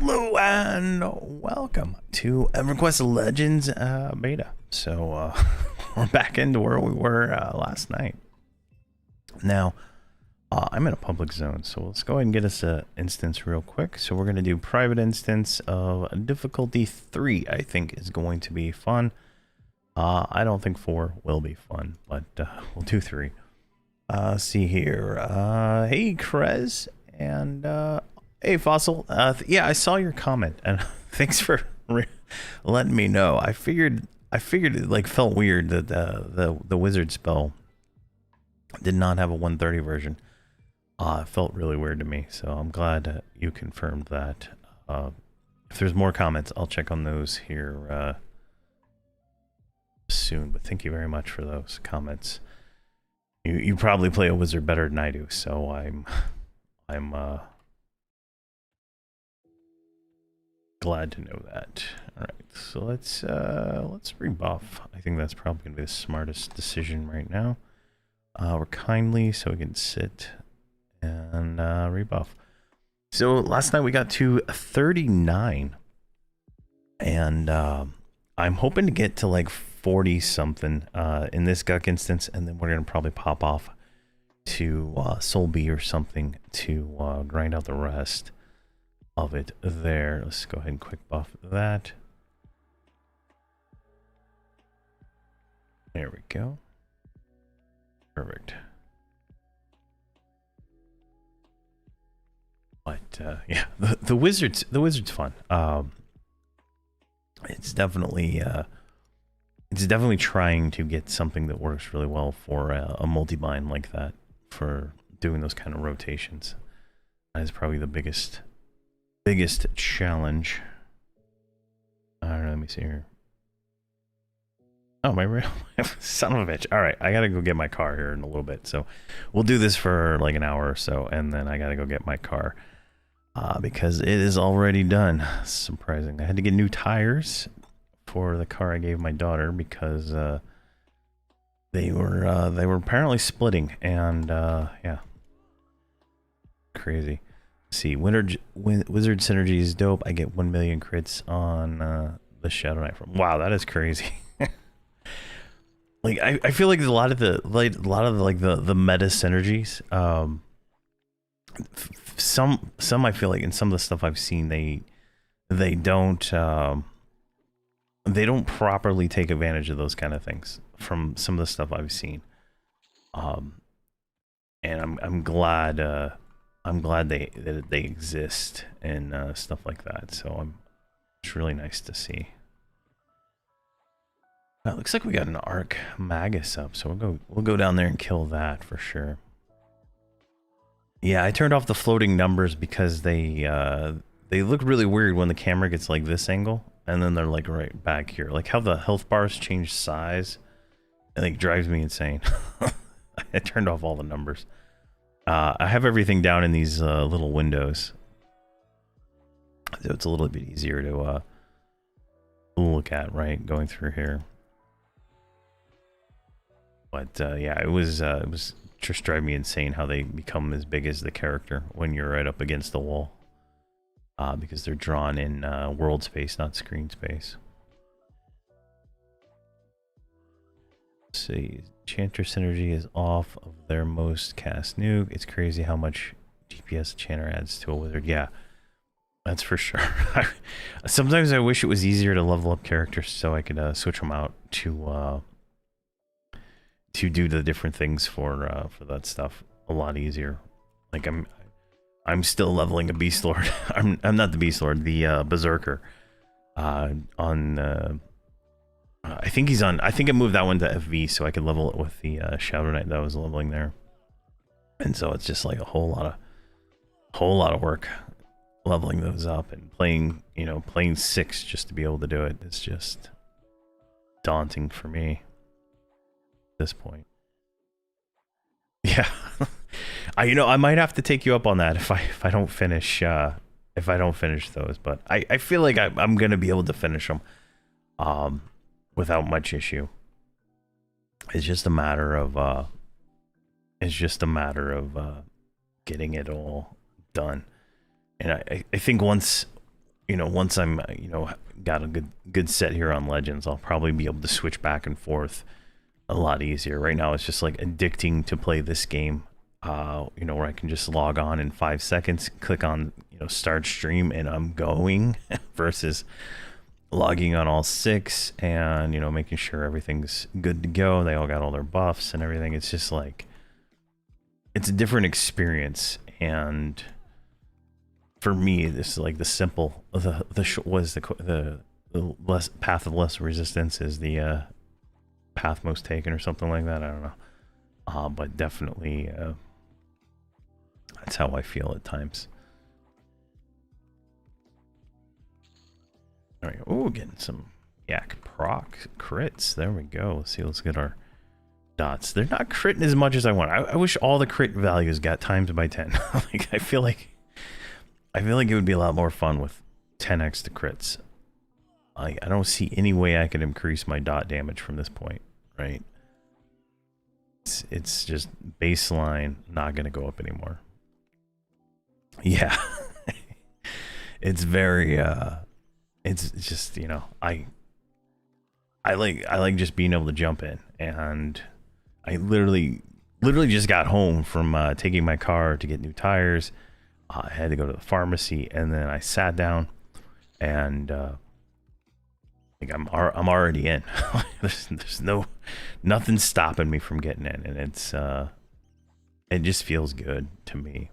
Hello and welcome to Everquest Legends beta. So we're back into where we were last night. Now I'm in a public zone, so let's go ahead and get us an instance real quick. So we're going to do private instance of difficulty 3. I think is going to be fun. I don't think 4 will be fun, but we'll do 3. See here. Hey Krez and hey Fossil. Yeah, I saw your comment and thanks for letting me know. I figured it like felt weird that the wizard spell did not have a 130 version. It felt really weird to me, so I'm glad you confirmed that. If there's more comments, I'll check on those here soon, but thank you very much for those comments. You probably play a wizard better than I do, so I'm glad to know that. All right, so let's rebuff. I think that's probably gonna be the smartest decision right now. We're kindly, so we can sit and rebuff. So last night we got to 39, and I'm hoping to get to like 40 something in this Guck instance, and then we're gonna probably pop off to Soul B or something to grind out the rest of it there. Let's go ahead and quick buff that. There we go. Perfect. But yeah, the wizard's fun. It's definitely trying to get something that works really well for a multi-bind like that, for doing those kind of rotations. That is probably the biggest challenge. I don't know, let me see here. Oh, my real son of a bitch. All right, I gotta go get my car here in a little bit. So we'll do this for like an hour or so, and then I gotta go get my car because it is already done. Surprising. I had to get new tires for the car I gave my daughter because they were apparently splitting, and yeah, crazy. Let's see, Wizard Synergy is dope. I get 1 million crits on the Shadow Knight from. Wow, that is crazy. Like I feel like a lot of the meta synergies. Some I feel like in some of the stuff I've seen they don't properly take advantage of those kind of things from some of the stuff I've seen. And I'm glad that they exist and stuff like that. So it's really nice to see. It looks like we got an Arc Magus up, so we'll go down there and kill that for sure. Yeah, I turned off the floating numbers because they look really weird when the camera gets like this angle, and then they're like right back here. Like how the health bars change size, it like drives me insane. I turned off all the numbers. I have everything down in these little windows, so it's a little bit easier to look at, right, going through here. But yeah, it was just driving me insane how they become as big as the character when you're right up against the wall, because they're drawn in world space, not screen space. Let's see, Chanter Synergy is off of their most cast nuke. It's crazy how much DPS Chanter adds to a wizard. Yeah, that's for sure. Sometimes I wish it was easier to level up characters so I could switch them out to do the different things for that stuff a lot easier. Like I'm still leveling a Beast Lord. I'm not the Beast Lord, the Berserker. On I think he's on. I think I moved that one to FV so I could level it with the Shadow Knight that I was leveling there. And so it's just like a whole lot of work leveling those up and playing 6 just to be able to do it. It's just daunting for me. This point. Yeah. I might have to take you up on that if I don't finish those, but I feel like I'm gonna be able to finish them without much issue. It's just a matter of getting it all done. And I think once you know, once I'm, you know, got a good set here on Legends, I'll probably be able to switch back and forth a lot easier. Right now, it's just like addicting to play this game. You know, where I can just log on in 5 seconds, click on, you know, start stream, and I'm going, versus logging on all 6 and, you know, making sure everything's good to go. They all got all their buffs and everything. It's just like, it's a different experience. And for me, this is like the simple, the less path of less resistance is the path most taken or something like that. I don't know. But definitely, that's how I feel at times. There we go. Ooh, getting some yak proc crits. There we go. Let's see. Let's get our dots. They're not critting as much as I want. I wish all the crit values got times by 10. Like, I feel like it would be a lot more fun with 10x the crits. I don't see any way I could increase my dot damage from this point, right? It's just baseline, not going to go up anymore. Yeah. It's very it's just, you know, I like just being able to jump in, and I literally just got home from taking my car to get new tires. I had to go to the pharmacy, and then I sat down, and like I'm already in. there's nothing stopping me from getting in, and it's it just feels good to me.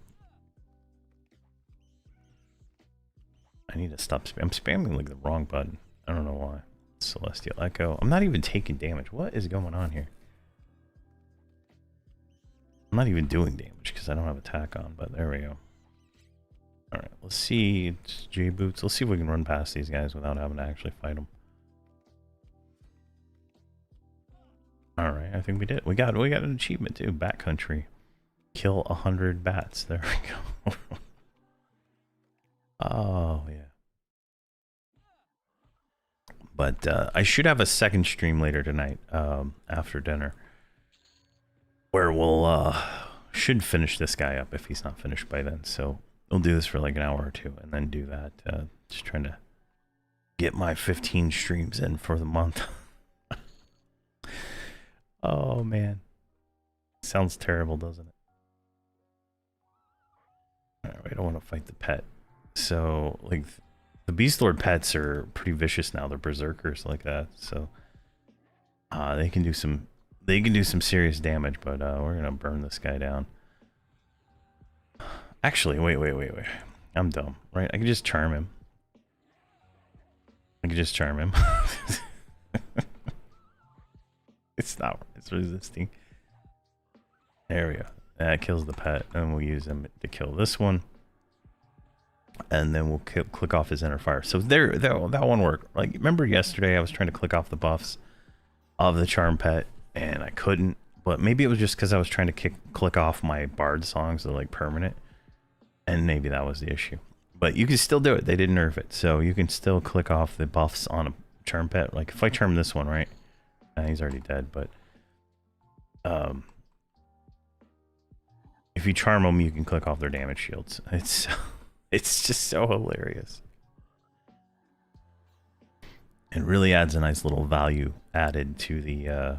I need to stop I'm spamming like the wrong button. I don't know why. Celestial Echo. I'm not even taking damage. What is going on here? I'm not even doing damage because I don't have attack on, but there we go. Alright, let's see. It's J-Boots. Let's see if we can run past these guys without having to actually fight them. Alright, I think we did. We got an achievement too. Backcountry. Kill 100 bats. There we go. Oh, yeah. But I should have a second stream later tonight, after dinner, where we'll should finish this guy up if he's not finished by then. So we'll do this for like an hour or two and then do that. Just trying to get my 15 streams in for the month. Oh man, sounds terrible, doesn't it? All right, I don't want to fight the pet. So like the Beast Lord pets are pretty vicious now. They're berserkers like that. So they can do some serious damage, but we're gonna burn this guy down. Actually, wait. I'm dumb, right? I can just charm him. It's resisting. There we go. That kills the pet, and we'll use him to kill this one. And then we'll click off his inner fire. So that one worked. Like, remember yesterday I was trying to click off the buffs of the charm pet and I couldn't, but maybe it was just because I was trying to click off my bard songs that are like permanent, and maybe that was the issue. But you can still do it. They didn't nerf it, so you can still click off the buffs on a charm pet. Like if I charm this one, right? He's already dead, but if you charm them, you can click off their damage shields. It's just so hilarious. It really adds a nice little value added to the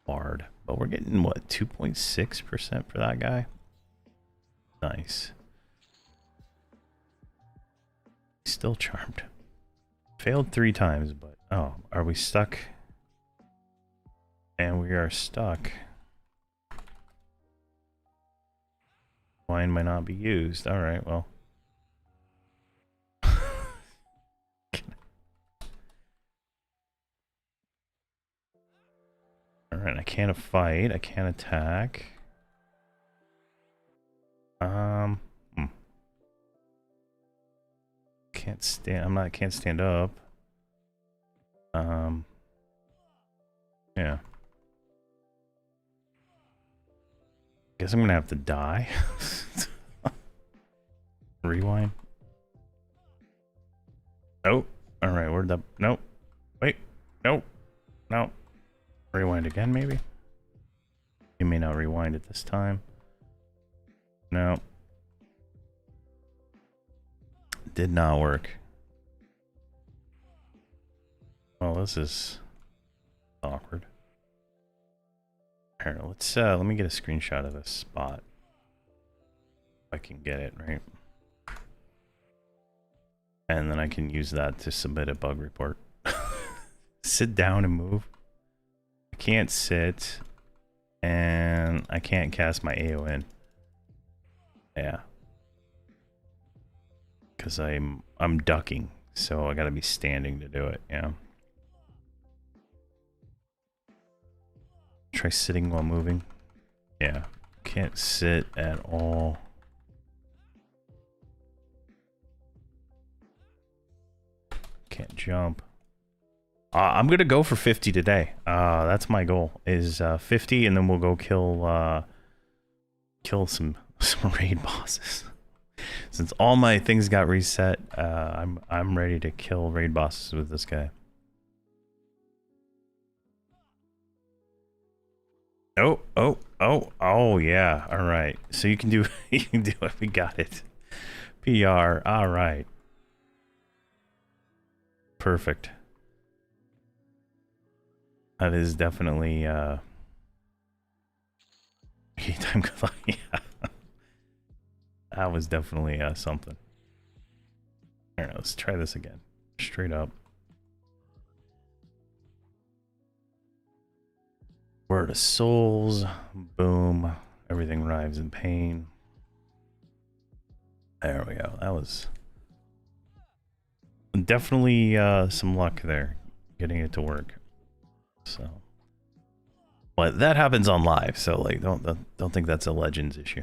bard. But we're getting what, 2.6% for that guy? Nice. Still charmed. Failed 3 times, but oh, are we stuck? And we are stuck. Wine might not be used. All right, well. All right, I can't fight. I can't attack. Can't stand. Can't stand up. Yeah. Guess I'm gonna have to die. Rewind. Oh, all right. Where'd that? Nope. Wait. Nope. No. Rewind again, maybe. You may not rewind it this time. No. did not work. Oh, this is awkward. Here, let me get a screenshot of this spot. If I can get it, right? And then I can use that to submit a bug report. Sit down and move. I can't sit. And I can't cast my AON. Yeah. Because I'm ducking, so I gotta be standing to do it, yeah. Try sitting while moving. Yeah. Can't sit at all. Can't jump. I'm gonna go for 50 today. That's my goal, is 50, and then we'll go kill some raid bosses. Since all my things got reset, I'm ready to kill raid bosses with this guy. Oh yeah. All right. So you can do you can do it. We got it. PR. All right. Perfect. That is definitely time yeah. That was definitely something. All right, let's try this again. Straight up. Word of souls. Boom. Everything rives in pain. There we go. That was definitely some luck there, getting it to work. So, but that happens on live, so like don't think that's a Legends issue.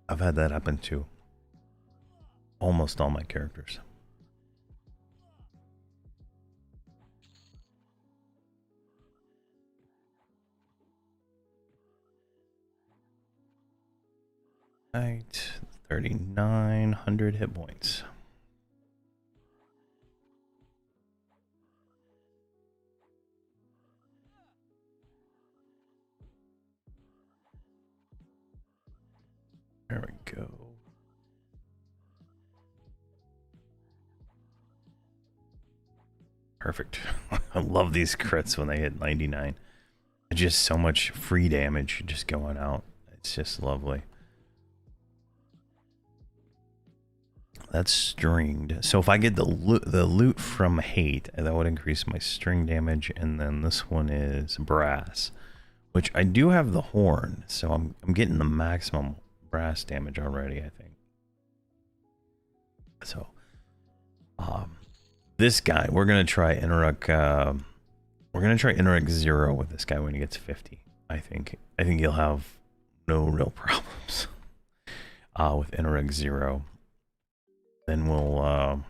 I've had that happen to almost all my characters. Right, 3,900 hit points. There we go. Perfect. I love these crits when they hit 99. Just so much free damage just going out. It's just lovely. That's stringed. So if I get the loot from hate, that would increase my string damage. And then this one is brass, which I do have the horn, so I'm getting the maximum brass damage already, I think. So, this guy, we're gonna try Interrupt. We're gonna try Interrupt 0 with this guy when he gets 50. I think he'll have no real problems with Interrupt 0. Then we'll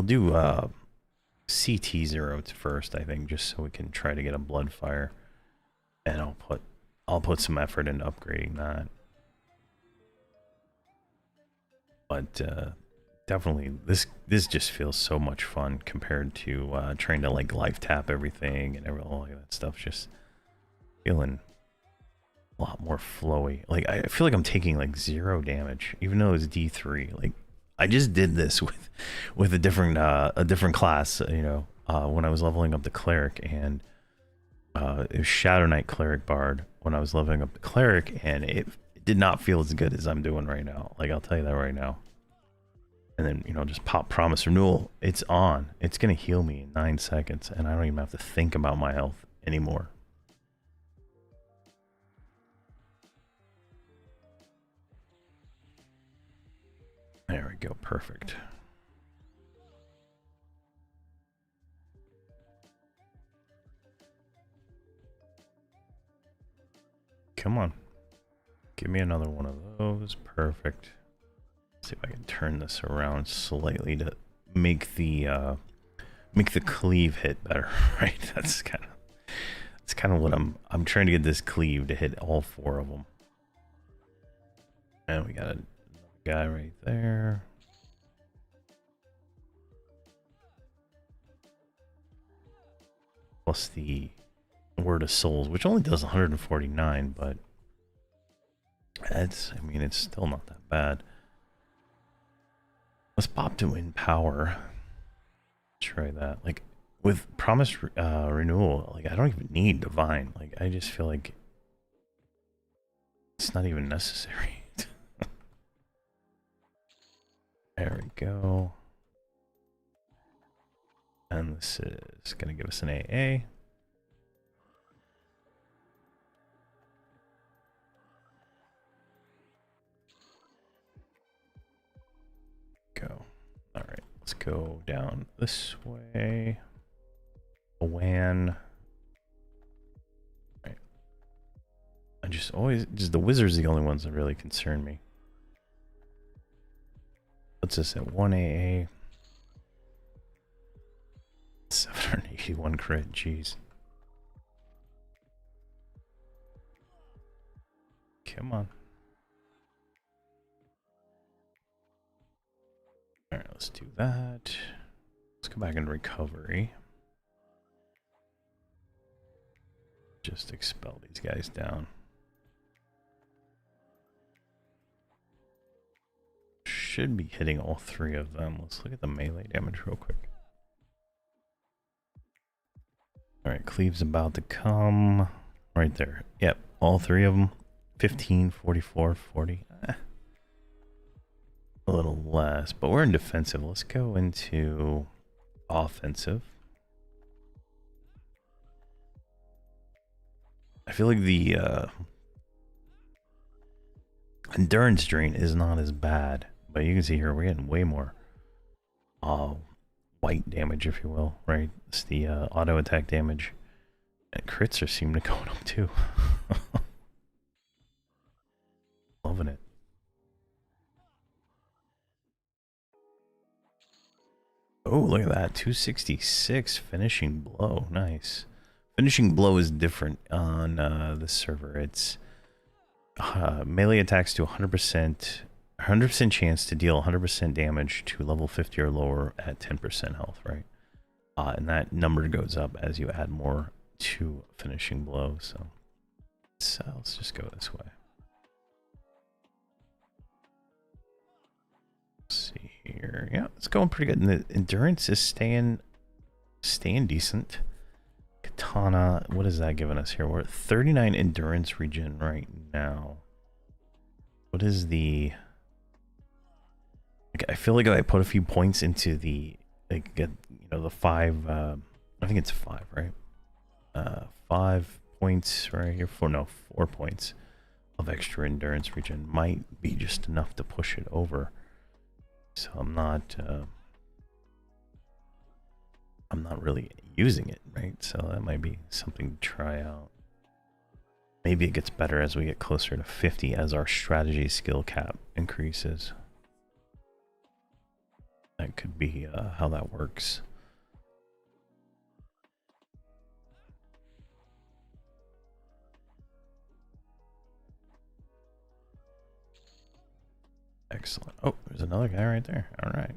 do CT 0 first, I think, just so we can try to get a Bloodfire, and I'll put some effort into upgrading that. But definitely this just feels so much fun compared to trying to like life tap everything and all that stuff. Just feeling a lot more flowy. Like I feel like I'm taking like 0 damage, even though it's D3. Like I just did this with a different class, you know, when I was leveling up the cleric, and it was Shadow Knight Cleric Bard when I was leveling up the cleric, and it did not feel as good as I'm doing right now. Like I'll tell you that right now. And then, you know, just pop Promise Renewal. It's on. It's gonna heal me in 9 seconds, and I don't even have to think about my health anymore. There we go, perfect. Come on. Give me another one of those. Perfect. Let's see if I can turn this around slightly to make the cleave hit better, right? That's kind of what I'm trying to get this cleave to hit all 4 of them. And we got a guy right there. Plus the Word of Souls, which only does 149, but I mean, it's still not that bad. Let's pop to in power. Try that. Like, with promise renewal, like, I don't even need divine. Like, I just feel like it's not even necessary. There we go. And this is going to give us an AA. Go. All right, let's go down this way. A WAN. Right. I just the wizards are the only ones that really concern me. What's this at 1 AA? 781 crit, jeez. Come on. Alright, let's do that. Let's go back into recovery. Just expel these guys down. Should be hitting all three of them. Let's look at the melee damage real quick. Alright, Cleave's about to come. Right there. Yep, all three of them. 15, 44, 40. A little less, but we're in defensive. Let's go into offensive. I feel like the endurance drain is not as bad, but you can see here we're getting way more white damage, if you will, right? It's the auto attack damage, and crits are seeming to going up too. Loving it. Oh, look at that, 266 finishing blow. Nice. Finishing blow is different on this server. It's melee attacks to 100% chance to deal 100% damage to level 50 or lower at 10% health, right? And that number goes up as you add more to finishing blow. So let's just go this way. Let's see here. Yeah, it's going pretty good. And the endurance is staying decent. Katana, what is that giving us here? We're at 39 endurance regen right now. What is the... Like, I feel like if I put a few points into the... Like, get, you know, the 5... I think it's 5, right? 5 points right here. 4 points of extra endurance regen might be just enough to push it over. So I'm not really using it, right? So that might be something to try out. Maybe it gets better as we get closer to 50 as our strategy skill cap increases. That could be how that works. Excellent. Oh, there's another guy right there. All right.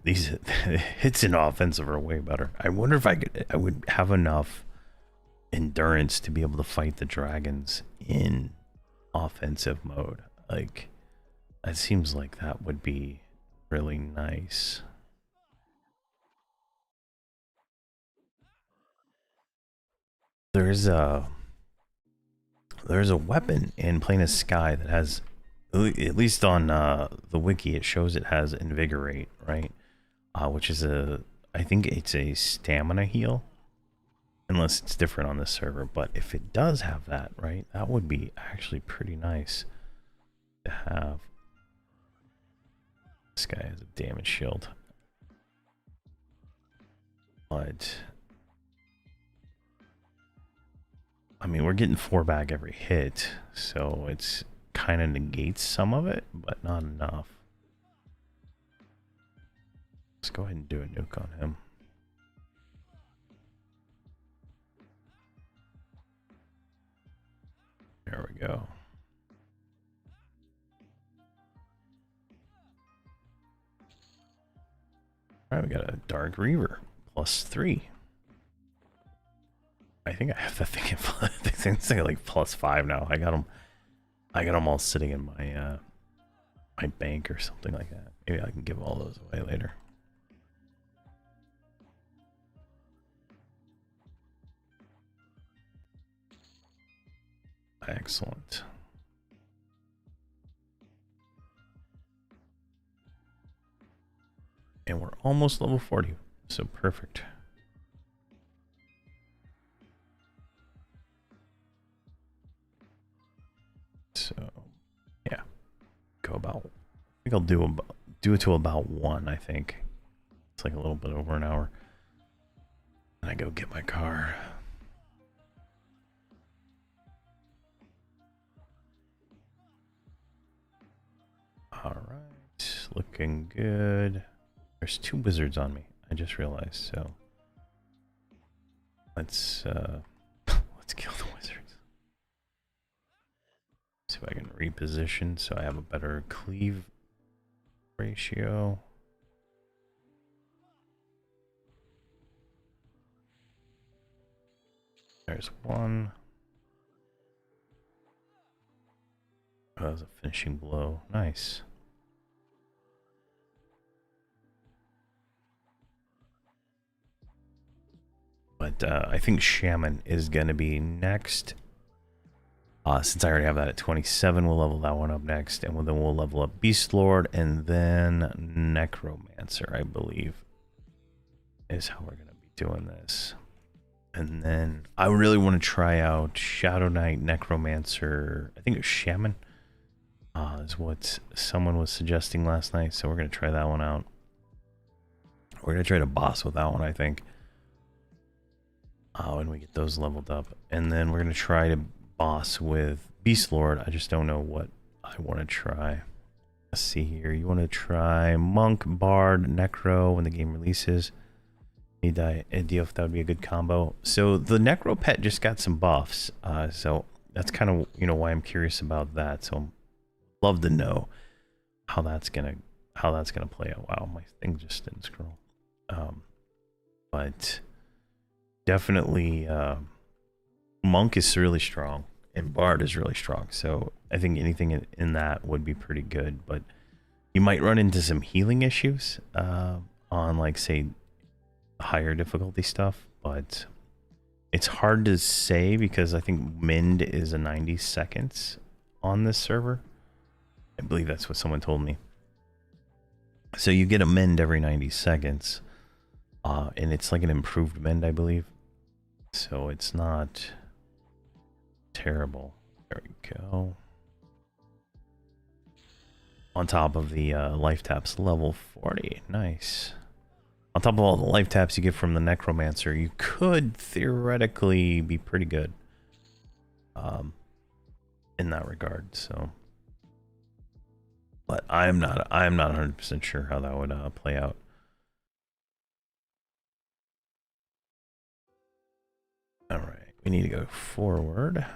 These hits in offensive are way better. I wonder if I would have enough endurance to be able to fight the dragons in offensive mode. Like, it seems like that would be really nice. There's a weapon in Plain of Sky that has, at least on the wiki, it shows it has invigorate, right? Which is I think it's a stamina heal, unless it's different on this server. But if it does have that, right, that would be actually pretty nice to have. This guy has a damage shield, but I mean, we're getting 4 back every hit, so it's kind of negates some of it, but not enough. Let's go ahead and do a nuke on him. There we go. All right, we got a Dark Reaver +3. I think I have that thing in the thing's like +5 now. I got them all sitting in my my bank or something like that. Maybe I can give all those away later. Excellent. And we're almost level 40, so perfect. So, yeah, go about. I think I'll do it to about 1. I think it's like a little bit over an hour. And I go get my car. All right, looking good. There's 2 wizards on me. I just realized. So let's let's kill the wizards. See if I can reposition so I have a better cleave ratio. There's 1. Oh, that was a finishing blow. Nice. But I think Shaman is going to be next. Since I already have that at 27, we'll level that one up next. And then we'll level up Beast Lord and then Necromancer, I believe, is how we're going to be doing this. And then I really want to try out Shadow Knight, Necromancer. I think it was Shaman. Is what someone was suggesting last night. So we're going to try that one out. We're going to try to boss with that one, I think. When we get those leveled up. And then we're going to try to boss with Beast Lord. I just don't know what I want to try. Let's see here. You want to try Monk, Bard, Necro when the game releases. Idea if that would be a good combo. So the Necro pet just got some buffs. So that's kind of, you know, why I'm curious about that. So love to know how that's gonna play out. Wow, my thing just didn't scroll. But definitely Monk is really strong and Bard is really strong. So I think anything in that would be pretty good. But you might run into some healing issues on, like, say, higher difficulty stuff. But it's hard to say because I think Mend is a 90 seconds on this server. I believe that's what someone told me. So you get a Mend every 90 seconds. And it's like an improved Mend, I believe. So it's not terrible. There we go. On top of the life taps, level 40. Nice. On top of all the life taps you get from the Necromancer, you could theoretically be pretty good in that regard. So, but I'm not 100% sure how that would play out. All right, we need to go forward. I'm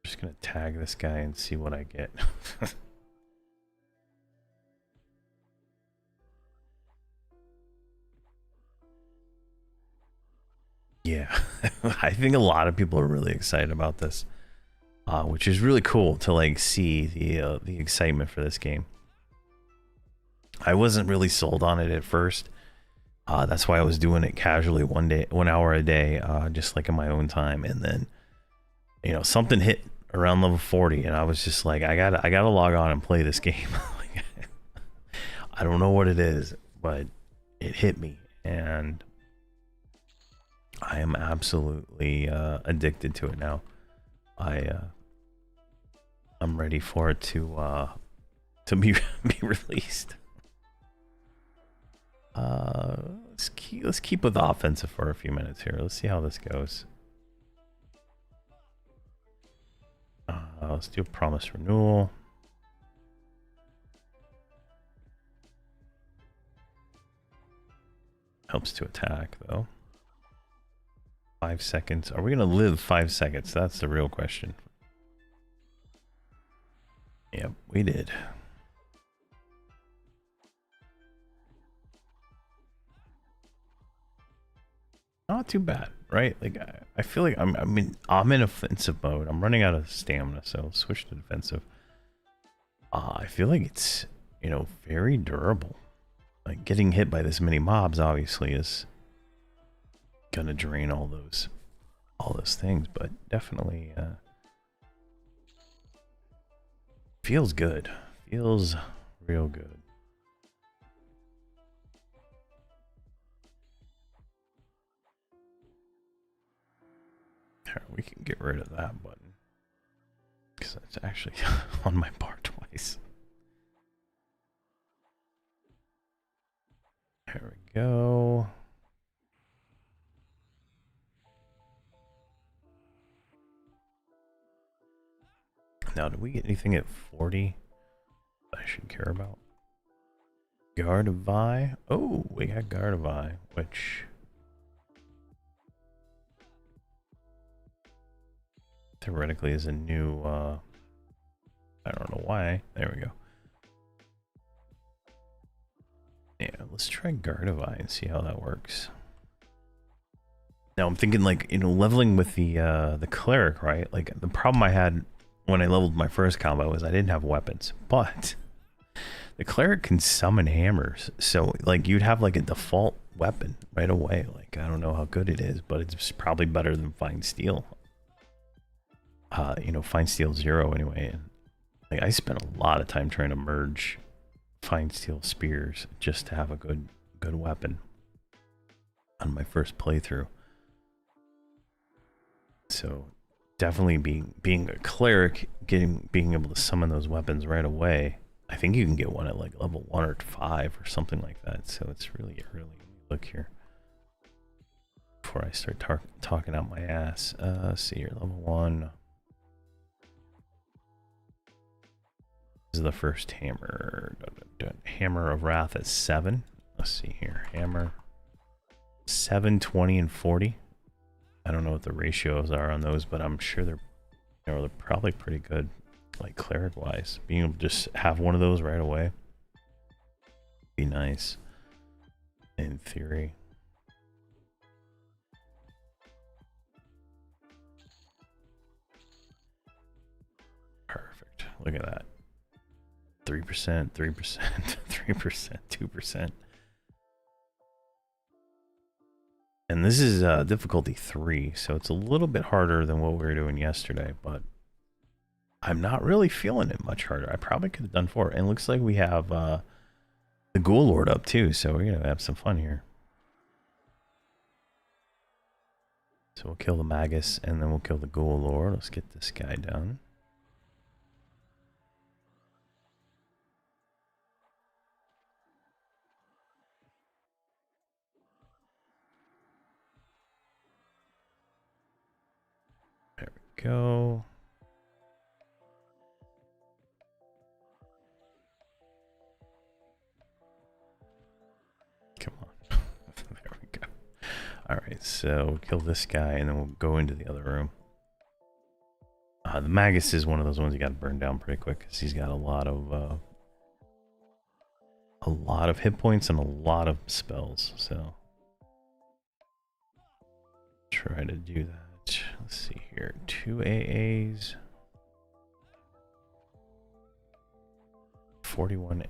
just gonna tag this guy and see what I get. Yeah, I think a lot of people are really excited about this, which is really cool to, like, see the excitement for this game. I wasn't really sold on it at first. That's why I was doing it casually 1 hour a day, just like in my own time. And then, you know, something hit around level 40, and I was just like, I gotta log on and play this game. I don't know what it is, but it hit me, and I am absolutely addicted to it now. I'm ready for it to be released. Let's keep with offensive for a few minutes here. Let's see how this goes. Let's do a promise renewal. Helps to attack though. 5 seconds. Are we gonna live 5 seconds? That's the real question. Yep, we did. Oh, not too bad, right? Like I feel like I'm in offensive mode. I'm running out of stamina, so I'll switch to defensive. I feel like it's, you know, very durable. Like getting hit by this many mobs obviously is gonna drain all those things, but definitely feels good. Feels real good. We can get rid of that button because it's actually on my bar twice. There we go. Now, did we get anything at 40 I should care about? Gardevi. Oh, we got Gardevi, which theoretically is a new, I don't know why. There we go. Yeah, let's try Gardevi and see how that works. Now I'm thinking, like, you know, leveling with the cleric, right? Like the problem I had when I leveled my first combo was I didn't have weapons, but the cleric can summon hammers, so like you'd have like a default weapon right away. Like I don't know how good it is, but it's probably better than Fine Steel. You know, Fine Steel 0 anyway. And like I spent a lot of time trying to merge Fine Steel spears just to have a good weapon on my first playthrough. So definitely being a cleric, being able to summon those weapons right away. I think you can get one at like level 1 or 5 or something like that. So it's really early. Let me look here before I start talking out my ass. Let's see here, level 1. This is the first hammer. Hammer of Wrath at 7. Let's see here. Hammer 7, 20, and 40. I don't know what the ratios are on those, but I'm sure they're, you know, they're probably pretty good, like cleric wise. Being able to just have one of those right away be nice in theory. Perfect. Look at that. 3%, 3%, 3%, 2%. And this is difficulty 3, so it's a little bit harder than what we were doing yesterday, but I'm not really feeling it much harder. I probably could have done 4. And it looks like we have the Ghoul Lord up too, so we're going to have some fun here. So we'll kill the Magus, and then we'll kill the Ghoul Lord. Let's get this guy done. There we go. Come on. There we go. Alright, so we'll kill this guy, and then we'll go into the other room. The Magus is one of those ones you got to burn down pretty quick, because he's got a lot of hit points and a lot of spells, so try to do that. Let's see here. 2 AAs. 41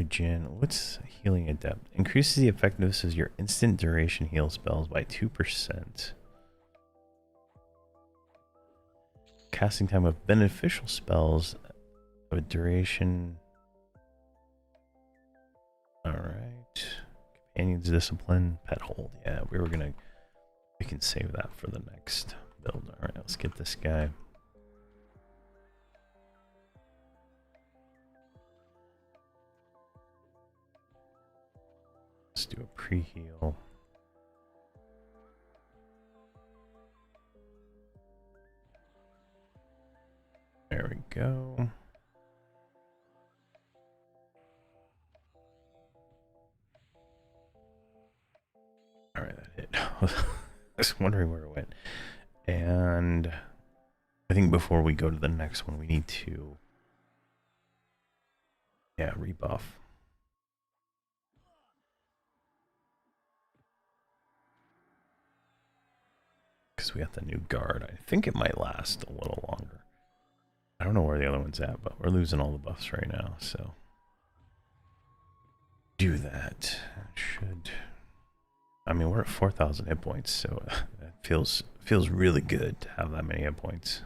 Jin. What's Healing Adept? Increases the effectiveness of your instant duration heal spells by 2%. Casting time of beneficial spells of a duration. Alright. Companion's Discipline. Pet Hold. Yeah, we can save that for the next build. Alright, let's get this guy. Let's do a pre-heal. There we go. Alright, that hit. I was wondering where it went. And I think before we go to the next one, we need to, yeah, rebuff. because we got the new guard. I think it might last a little longer. I don't know where the other one's at, but we're losing all the buffs right now, so do that. Should, I mean, we're at 4,000 hit points, so it feels really good to have that many hit points.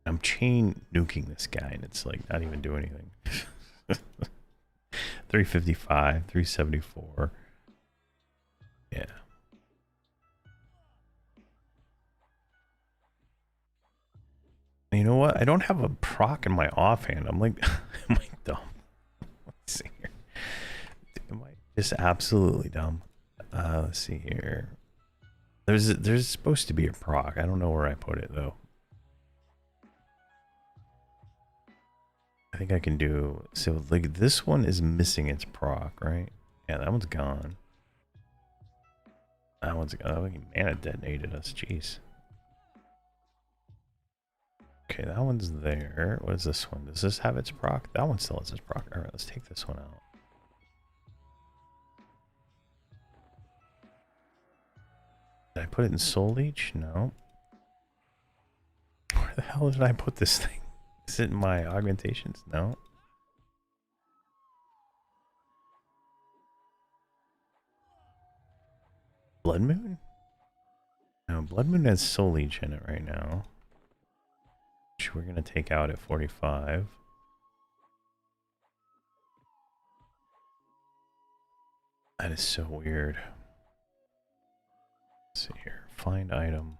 I'm chain nuking this guy, and it's like not even doing anything. 355, 374. Yeah. You know what? I don't have a proc in my offhand. I'm like, am I dumb? Let's see here. Am I just absolutely dumb? Let's see here. There's supposed to be a proc. I don't know where I put it though. I think I can do so. Like this one is missing its proc, right? Yeah, that one's gone. That one's gone. Oh, mana detonated us. Jeez. Okay, that one's there. What is this one? Does this have its proc? That one still has its proc. All right, let's take this one out. Did I put it in Soul Leech? No. Where the hell did I put this thing? Is it in my augmentations? No. Blood Moon? No, Blood Moon has Soul Leech in it right now. Which we're going to take out at 45. That is so weird. Let's see here. Find item.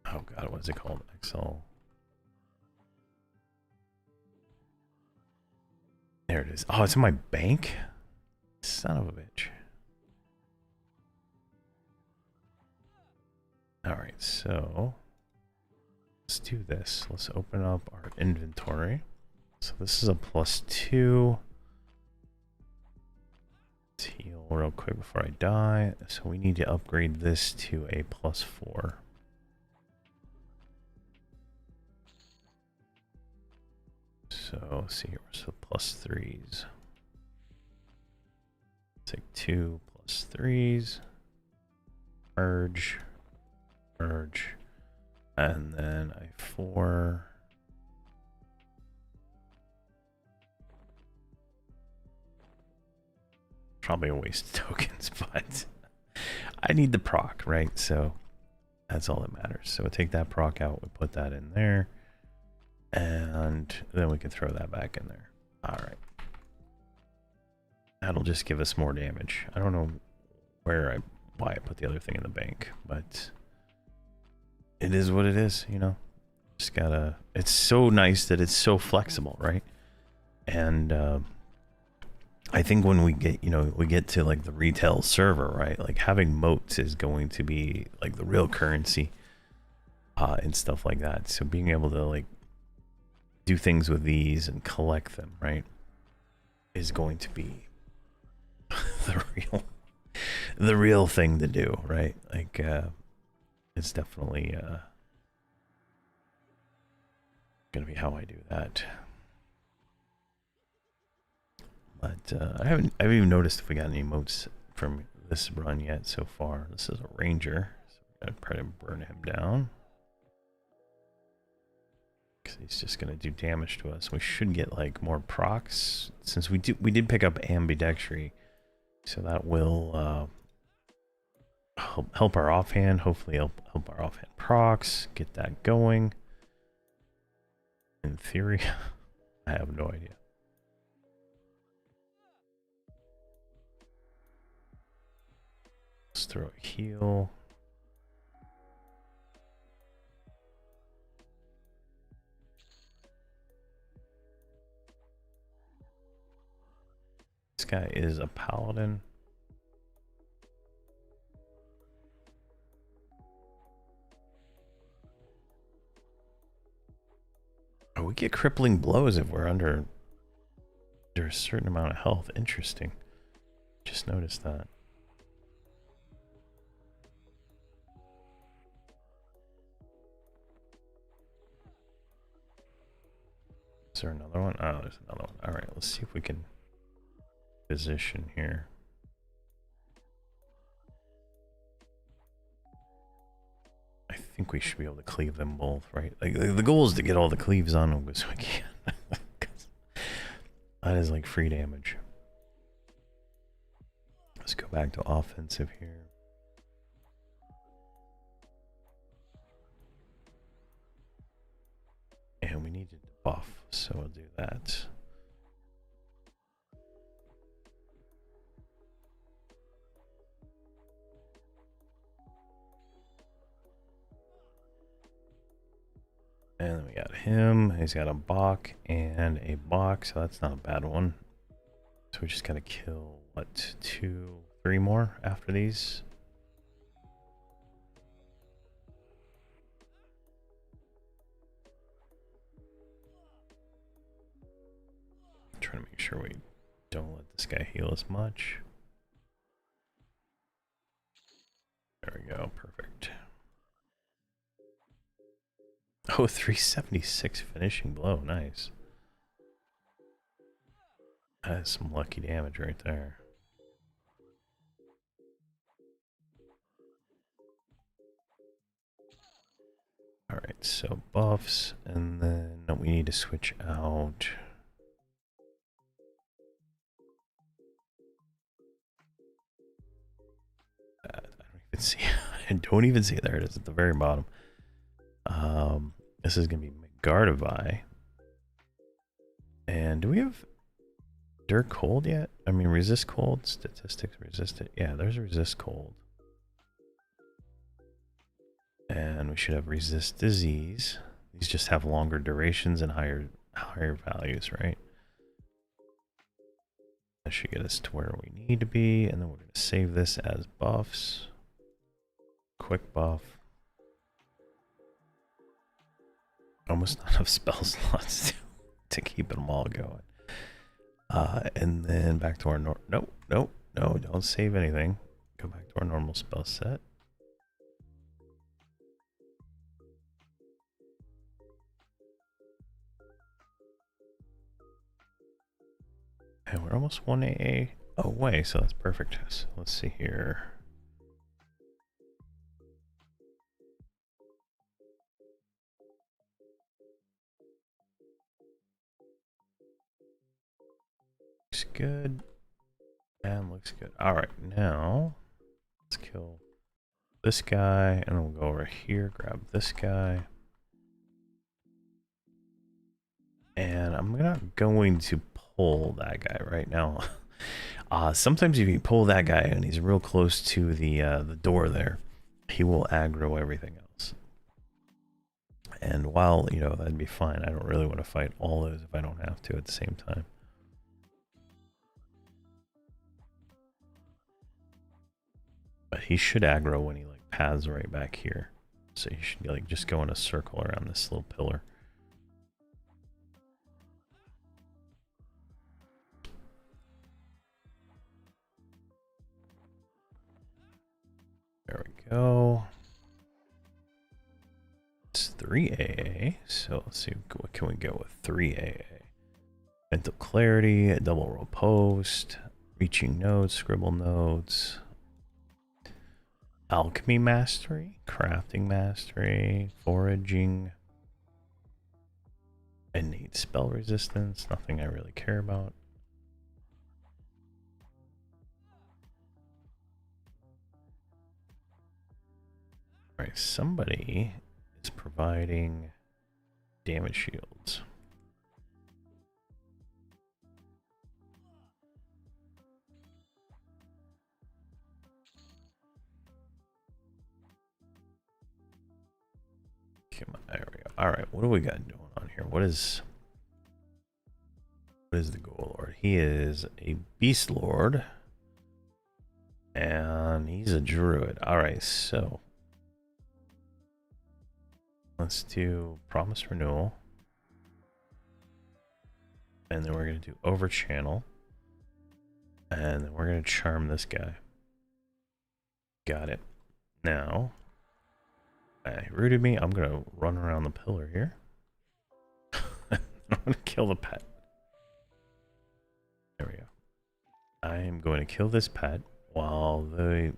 Oh god, what is it called? XL. There it is. Oh, it's in my bank? Son of a bitch. Alright, so let's do this. Let's open up our inventory. So this is a +2. Let's heal real quick before I die. So we need to upgrade this to a +4. So let's see here. So +3s. Take 2 +3s. Merge. Merge. And then a 4. Probably a waste of tokens, but I need the proc, right? So that's all that matters. So we'll take that proc out, we put that in there, and then we can throw that back in there. All right. That'll just give us more damage. I don't know why I put the other thing in the bank, but it is what it is, you know. Just gotta. It's so nice that it's so flexible, right? And I think when we get, you know, we get to like the retail server, right? Like having moats is going to be like the real currency and stuff like that. So being able to like do things with these and collect them, right, is going to be the real thing to do, right? Like it's definitely gonna be how I do that. But I haven't even noticed if we got any emotes from this run yet so far. This is a ranger, so we gotta try to burn him down. Because he's just gonna do damage to us. We should get like more procs since we did pick up ambidextry, so that will help our offhand. Hopefully help our offhand procs. Get that going. In theory, I have no idea. Let's throw a heal. This guy is a paladin. Oh, we get crippling blows if we're under a certain amount of health. Interesting. Just noticed that. Is there another one? Oh, there's another one. All right, let's see if we can position here. I think we should be able to cleave them both, right? Like the goal is to get all the cleaves on them as we can. That is like free damage. Let's go back to offensive here. And we need to buff, so we'll do that. And then we got him. He's got a Bach and a Bach, so that's not a bad one. So we just gotta kill, what, 2, 3 more after these? I'm trying to make sure we don't let this guy heal as much. There we go, perfect. Oh, 376 finishing blow, nice. That is some lucky damage right there. Alright, so buffs, and then we need to switch out. I don't even see. I don't even see. There it is at the very bottom. This is gonna be Gardevi. And do we have Dirt Cold yet? I mean, resist cold, statistics, resist it. Yeah, there's resist cold. And we should have resist disease. These just have longer durations and higher values, right? That should get us to where we need to be, and then we're going to save this as buffs. Quick buff. Almost not enough spell slots to keep them all going. And then back to our no, don't save anything. Go back to our normal spell set. And we're almost 1 AA away, so that's perfect. So let's see here. Looks good. And looks good. Alright, now let's kill this guy, and then we'll go over here, grab this guy. And I'm not going to pull that guy right now. Sometimes if you pull that guy and he's real close to the door there, he will aggro everything else. And while, you know, that'd be fine, I don't really want to fight all those if I don't have to at the same time. But he should aggro when he like paths right back here. So he should like just go in a circle around this little pillar. There we go. It's 3AA, so let's see what can we go with 3AA. Mental clarity, double row post, reaching nodes, scribble nodes, alchemy mastery, crafting mastery, foraging, innate spell resistance, nothing I really care about. Alright, somebody is providing damage shields. Come on, there we go. Alright, what do we got going on here? What is the Ghoul Lord? He is a Beast Lord. And he's a Druid. Alright, so let's do Promise Renewal. And then we're going to do Overchannel. And then we're going to Charm this guy. Got it. Now, he rooted me. I'm going to run around the pillar here. I'm going to kill the pet. There we go. I am going to kill this pet while they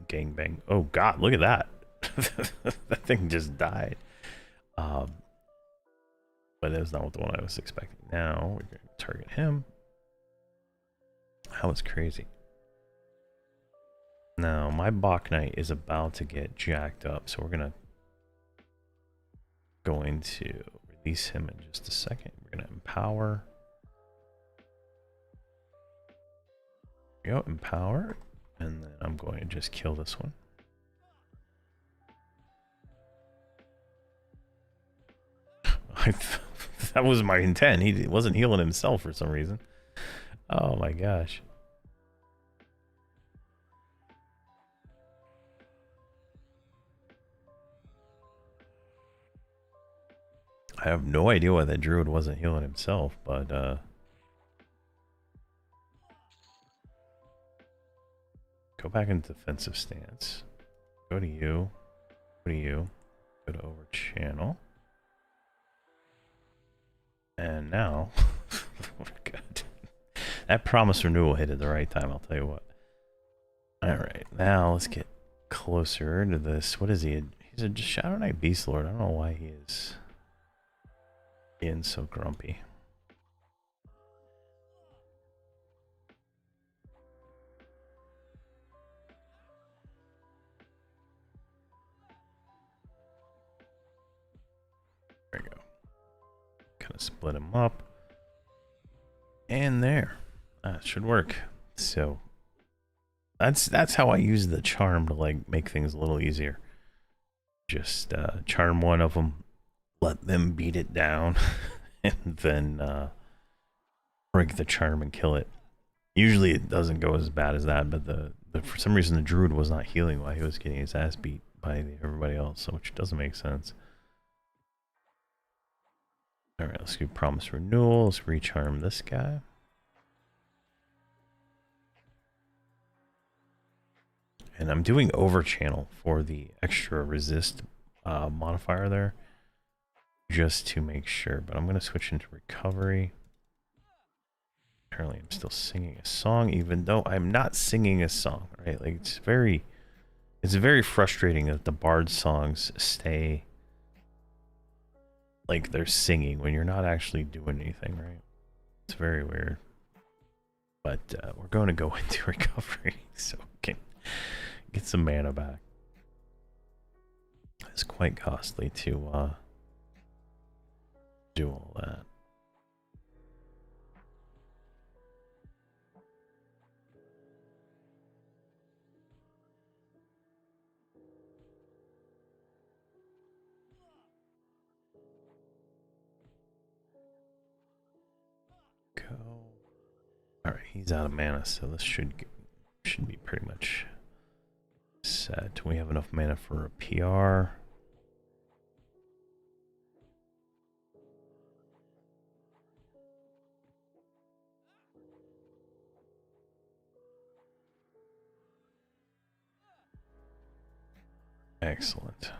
gangbang. Oh God, look at that! That thing just died. But that was not the one I was expecting. Now we're going to target him. That was crazy. Now my Bach Knight is about to get jacked up, so we're going to release him in just a second. We're going to empower. There we go, empower, and then I'm going to just kill this one. That was my intent. He wasn't healing himself for some reason. Oh my gosh. I have no idea why that druid wasn't healing himself, but go back into defensive stance. Go to you. Go to you. Go to over channel. And now, we're good. That promise renewal hit at the right time, I'll tell you what. Alright, now let's get closer to this. What is he? He's a Shadow Knight Beast Lord. I don't know why he is being so grumpy. There we go. Kind of split him up. And there. That should work. So that's how I use the charm to like make things a little easier. Just charm one of them, let them beat it down, and then break the charm and kill it. Usually it doesn't go as bad as that, but for some reason the druid was not healing while he was getting his ass beat by everybody else, which doesn't make sense. Alright, let's do promise renewal. Let's recharm this guy. And I'm doing over channel for the extra resist modifier there, just to make sure. But I'm going to switch into recovery. Apparently I'm still singing a song, even though I'm not singing a song, right? Like it's very frustrating that the bard songs stay like they're singing when you're not actually doing anything, right? It's very weird. But we're going to go into recovery so we can get some mana back. It's quite costly to do all that. Go. All right, he's out of mana, so this should be pretty much set. We have enough mana for a PR. Excellent.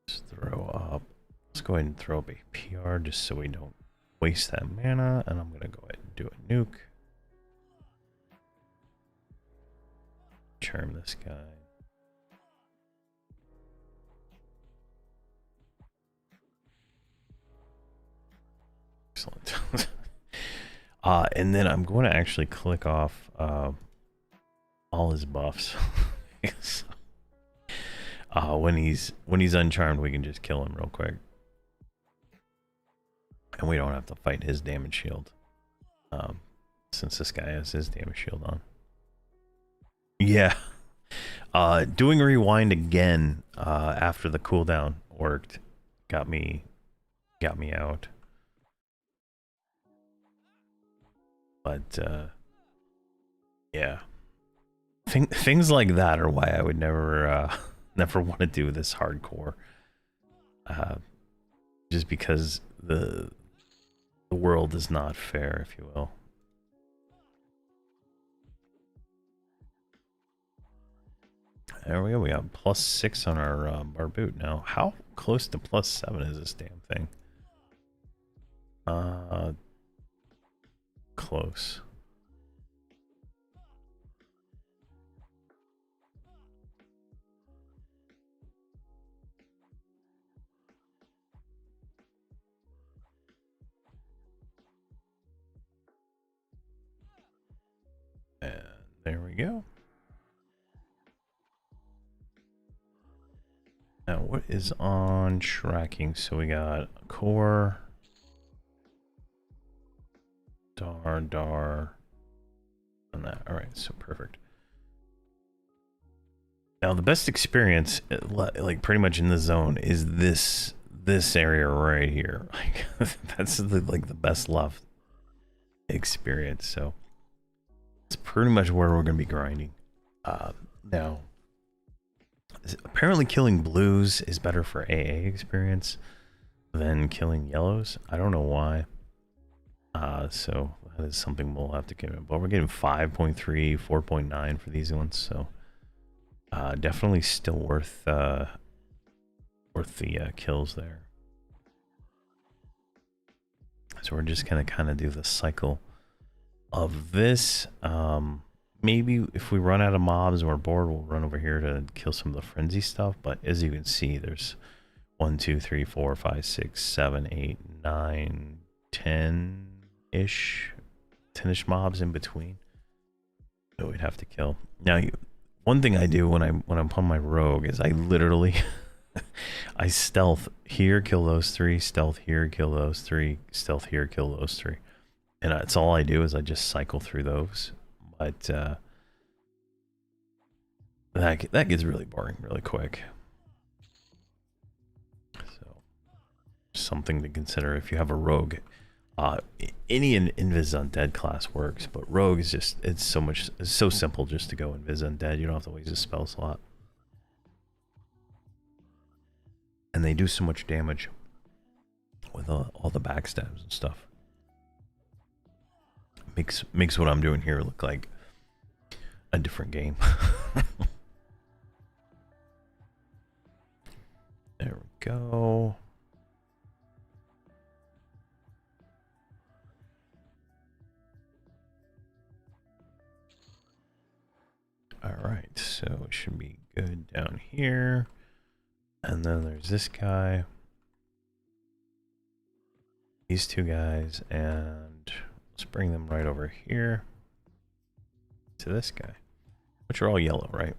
Let's throw up. Let's go ahead and throw up a PR just so we don't waste that mana. And I'm going to go ahead and do a nuke. Charm this guy. Excellent. And then I'm going to actually click off all his buffs. When he's uncharmed, we can just kill him real quick, and we don't have to fight his damage shield, since this guy has his damage shield on. Yeah. Doing rewind again after the cooldown worked got me out. But yeah, things like that are why I would never want to do this hardcore. Just because the world is not fair, if you will. There we go. We got +6 on our boot now. How close to +7 is this damn thing? Close. And there we go. Now, what is on tracking? So we got core, dar, and that. All right, so perfect. Now, the best experience, like pretty much in the zone, is this area right here. Like that's the best love experience. So it's pretty much where we're gonna be grinding. Now, apparently killing blues is better for AA experience than killing yellows. I don't know why. So that is something we'll have to get in. But we're getting 5.3, 4.9 for these ones. So definitely still worth the kills there. So we're just gonna kind of do the cycle of this. Maybe if we run out of mobs or bored, we'll run over here to kill some of the frenzy stuff. But as you can see, there's 1, 2, 3, 4, 5, 6, 7, 8, 9, 10-ish, 10-ish mobs in between that we'd have to kill. Now, one thing I do when I'm on my rogue is I literally I stealth here, kill those 3, stealth here, kill those 3, stealth here, kill those 3, and that's all I do is I just cycle through those. But that gets really boring really quick. So something to consider if you have a rogue. Any Invis Undead class works, but rogue is just it's so simple just to go Invis Undead. You don't have to waste a spell slot, and they do so much damage with all the backstabs and stuff. Makes what I'm doing here look like a different game. There we go. All right, so it should be good down here. And then there's this guy. These 2 guys, and let's bring them right over here to this guy, which are all yellow, right?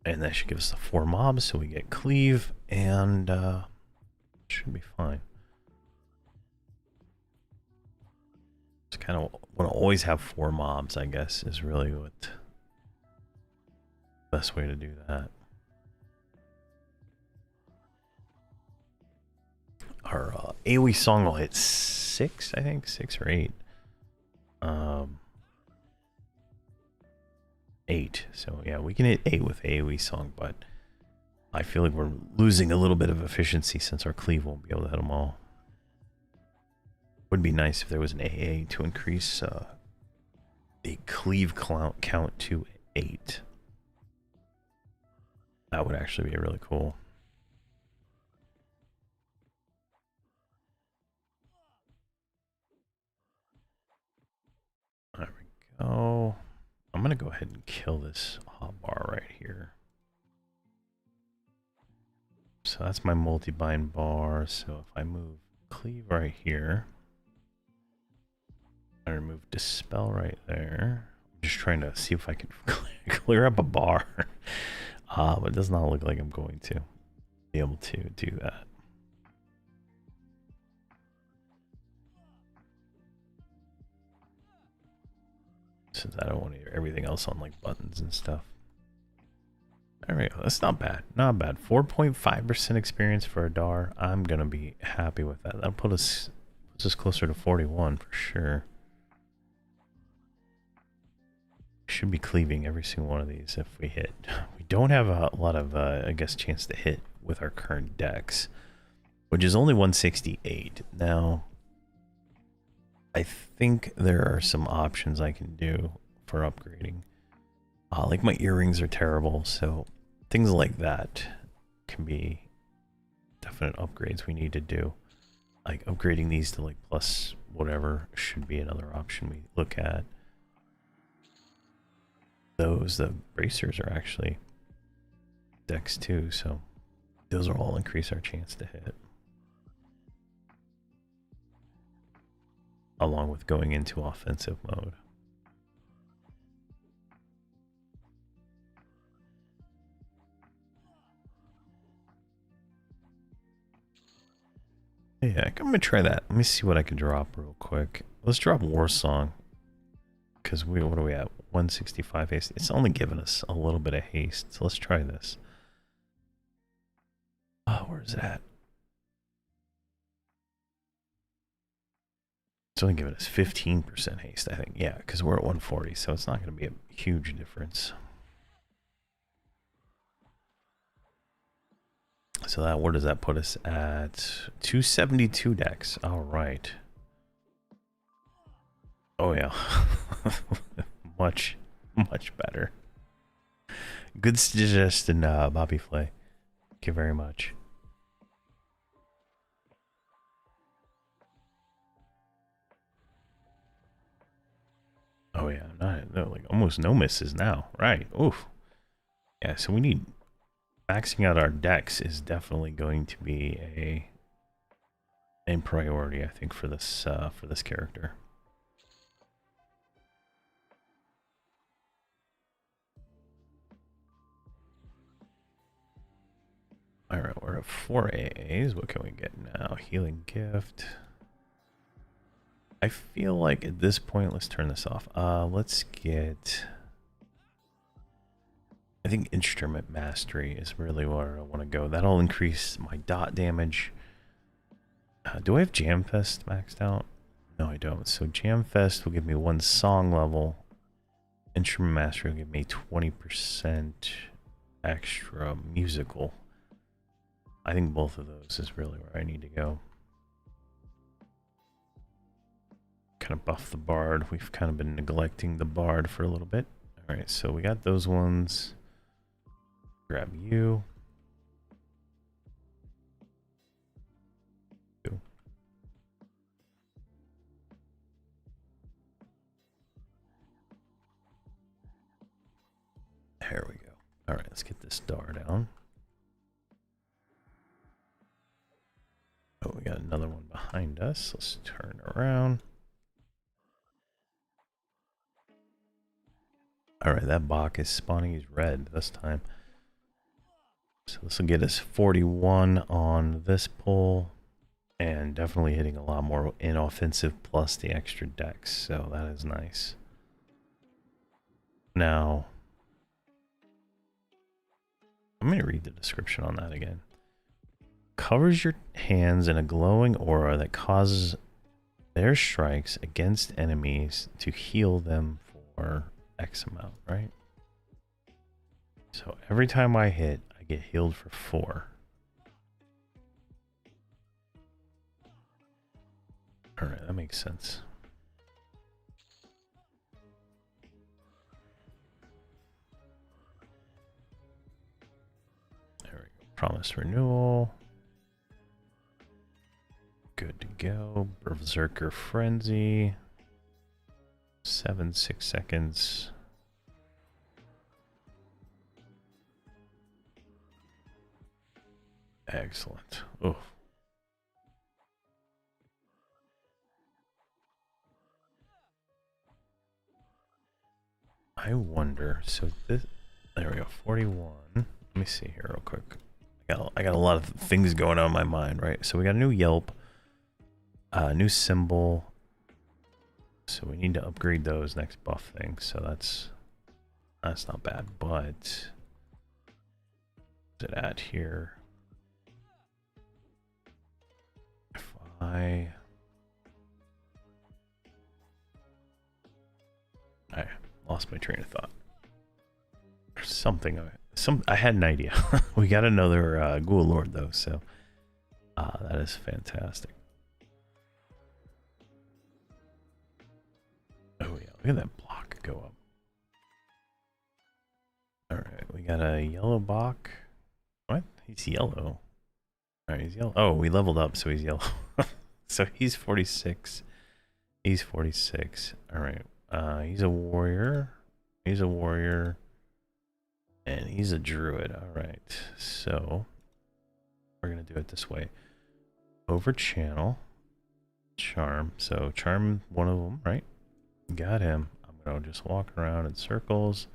And that should give us the 4 mobs, so we get cleave, and should be fine. Just kind of want to always have 4 mobs, I guess, is really what the best way to do that. Our AoE song will hit 6, I think, 6 or 8. 8. So yeah, we can hit 8 with AoE song, but I feel like we're losing a little bit of efficiency since our cleave won't be able to hit them all. Would be nice if there was an AA to increase the cleave count to 8. That would actually be really cool. There we go. I'm gonna go ahead and kill this hotbar right here. So that's my multi-bind bar. So if I move cleave right here, I remove dispel right there. I'm just trying to see if I can clear up a bar. But it does not look like I'm going to be able to do that. Since I don't want everything else on like buttons and stuff. There we go. That's not bad. Not bad. 4.5% experience for a DAR. I'm gonna be happy with that. That'll puts us closer to 41 for sure. Should be cleaving every single one of these if we hit. We don't have a lot of, I guess, chance to hit with our current dex, which is only 168. Now, I think there are some options I can do for upgrading. Like my earrings are terrible, so things like that can be definite upgrades we need to do. Like upgrading these to like plus whatever should be another option we look at. The bracers are actually dex too, so those will all increase our chance to hit. Along with going into offensive mode. Yeah, I'm gonna try that. Let me see what I can drop real quick. Let's drop War Song. Because what are we at? 165 haste. It's only giving us a little bit of haste. So let's try this. Oh, where's it at? It's only giving us 15% haste, I think. Yeah, because we're at 140, so it's not going to be a huge difference. So that, where does that put us at? 272 dex. All right. Oh yeah. much better. Good suggestion, Bobby Flay. Thank you very much. Oh yeah, like almost no misses now. Right. Oof. Yeah, so we need maxing out our decks is definitely going to be a priority, I think, for this character. All right, we're at 4 AAs. What can we get now? Healing gift. I feel like at this point, let's turn this off. Let's get. I think instrument mastery is really where I want to go. That'll increase my dot damage. Do I have Jamfest maxed out? No, I don't. So Jamfest will give me 1 song level. Instrument mastery will give me 20% extra musical. I think both of those is really where I need to go. Kind of buff the bard. We've kind of been neglecting the bard for a little bit. All right, so we got those ones. Grab you. There we go. All right, let's get this star down. Oh, we got another one behind us. Let's turn around. All right, that Bach is spawning. He's red this time. So this will get us 41 on this pull. And definitely hitting a lot more in offensive plus the extra dex. So that is nice. Now, I'm going to read the description on that again. Covers your hands in a glowing aura that causes their strikes against enemies to heal them for X amount, right? So every time I hit, I get healed for 4. Alright, that makes sense. There we go. Promise renewal. Good to go. Berserker Frenzy. 6 seconds. Excellent. Oh. I wonder, so this, there we go, 41. Let me see here real quick. I got a lot of things going on in my mind, right? So we got a new Yelp, new symbol. So we need to upgrade those next buff things. So that's not bad, but what's it at here? If I lost my train of thought. There's something. I had an idea. We got another Ghoul Lord though, so that is fantastic. Oh yeah, look at that block go up. got a yellow Bach. What? He's yellow. Alright, he's yellow. Oh, we leveled up, so he's yellow. So he's 46. He's 46. Alright. He's a warrior. He's a warrior. And he's a druid. Alright. So we're gonna do it this way. Over channel. Charm. So charm one of them, right? Got him. I'm gonna just walk around in circles.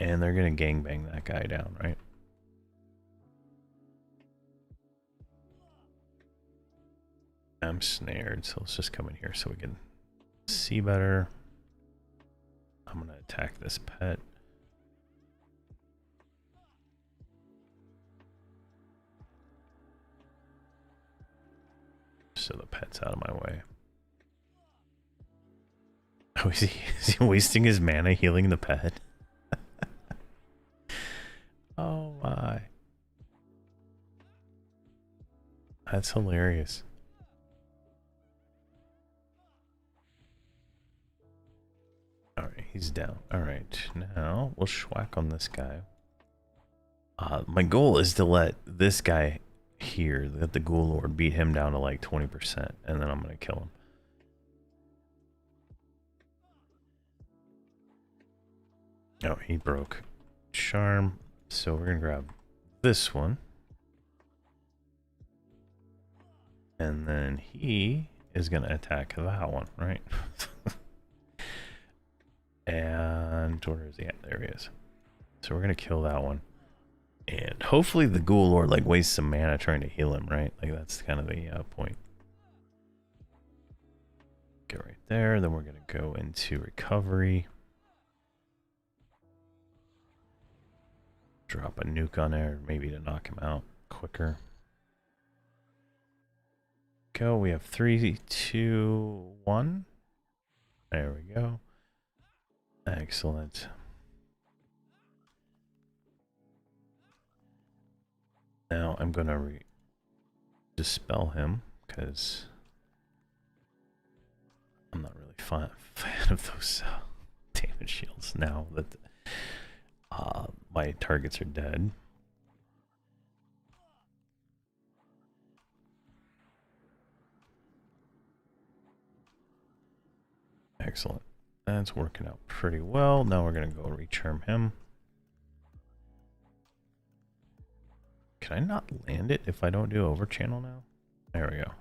And they're gonna gangbang that guy down, right? I'm snared, so let's just come in here so we can see better. I'm gonna attack this pet. So the pet's out of my way. Oh, is he wasting his mana healing the pet? Oh my. That's hilarious. Alright, he's down. Alright, now we'll schwack on this guy. My goal is to let this guy here, let the Ghoul Lord, beat him down to like 20%, and then I'm gonna kill him. Oh, he broke charm, so we're gonna grab this one. And then he is gonna attack that one, right? And where is he at? There he is. So we're gonna kill that one. And hopefully the Ghoul Lord like wastes some mana trying to heal him, right? Like that's kind of the point. Go right there. Then we're gonna go into recovery. Drop a nuke on there, maybe to knock him out quicker. Go. We have 3, 2, 1. There we go. Excellent. Now I'm gonna dispel him because I'm not really fan of those damage shields now that my targets are dead. Excellent. That's working out pretty well. Now we're gonna go recharm him. Can I not land it if I don't do over channel now? There we go.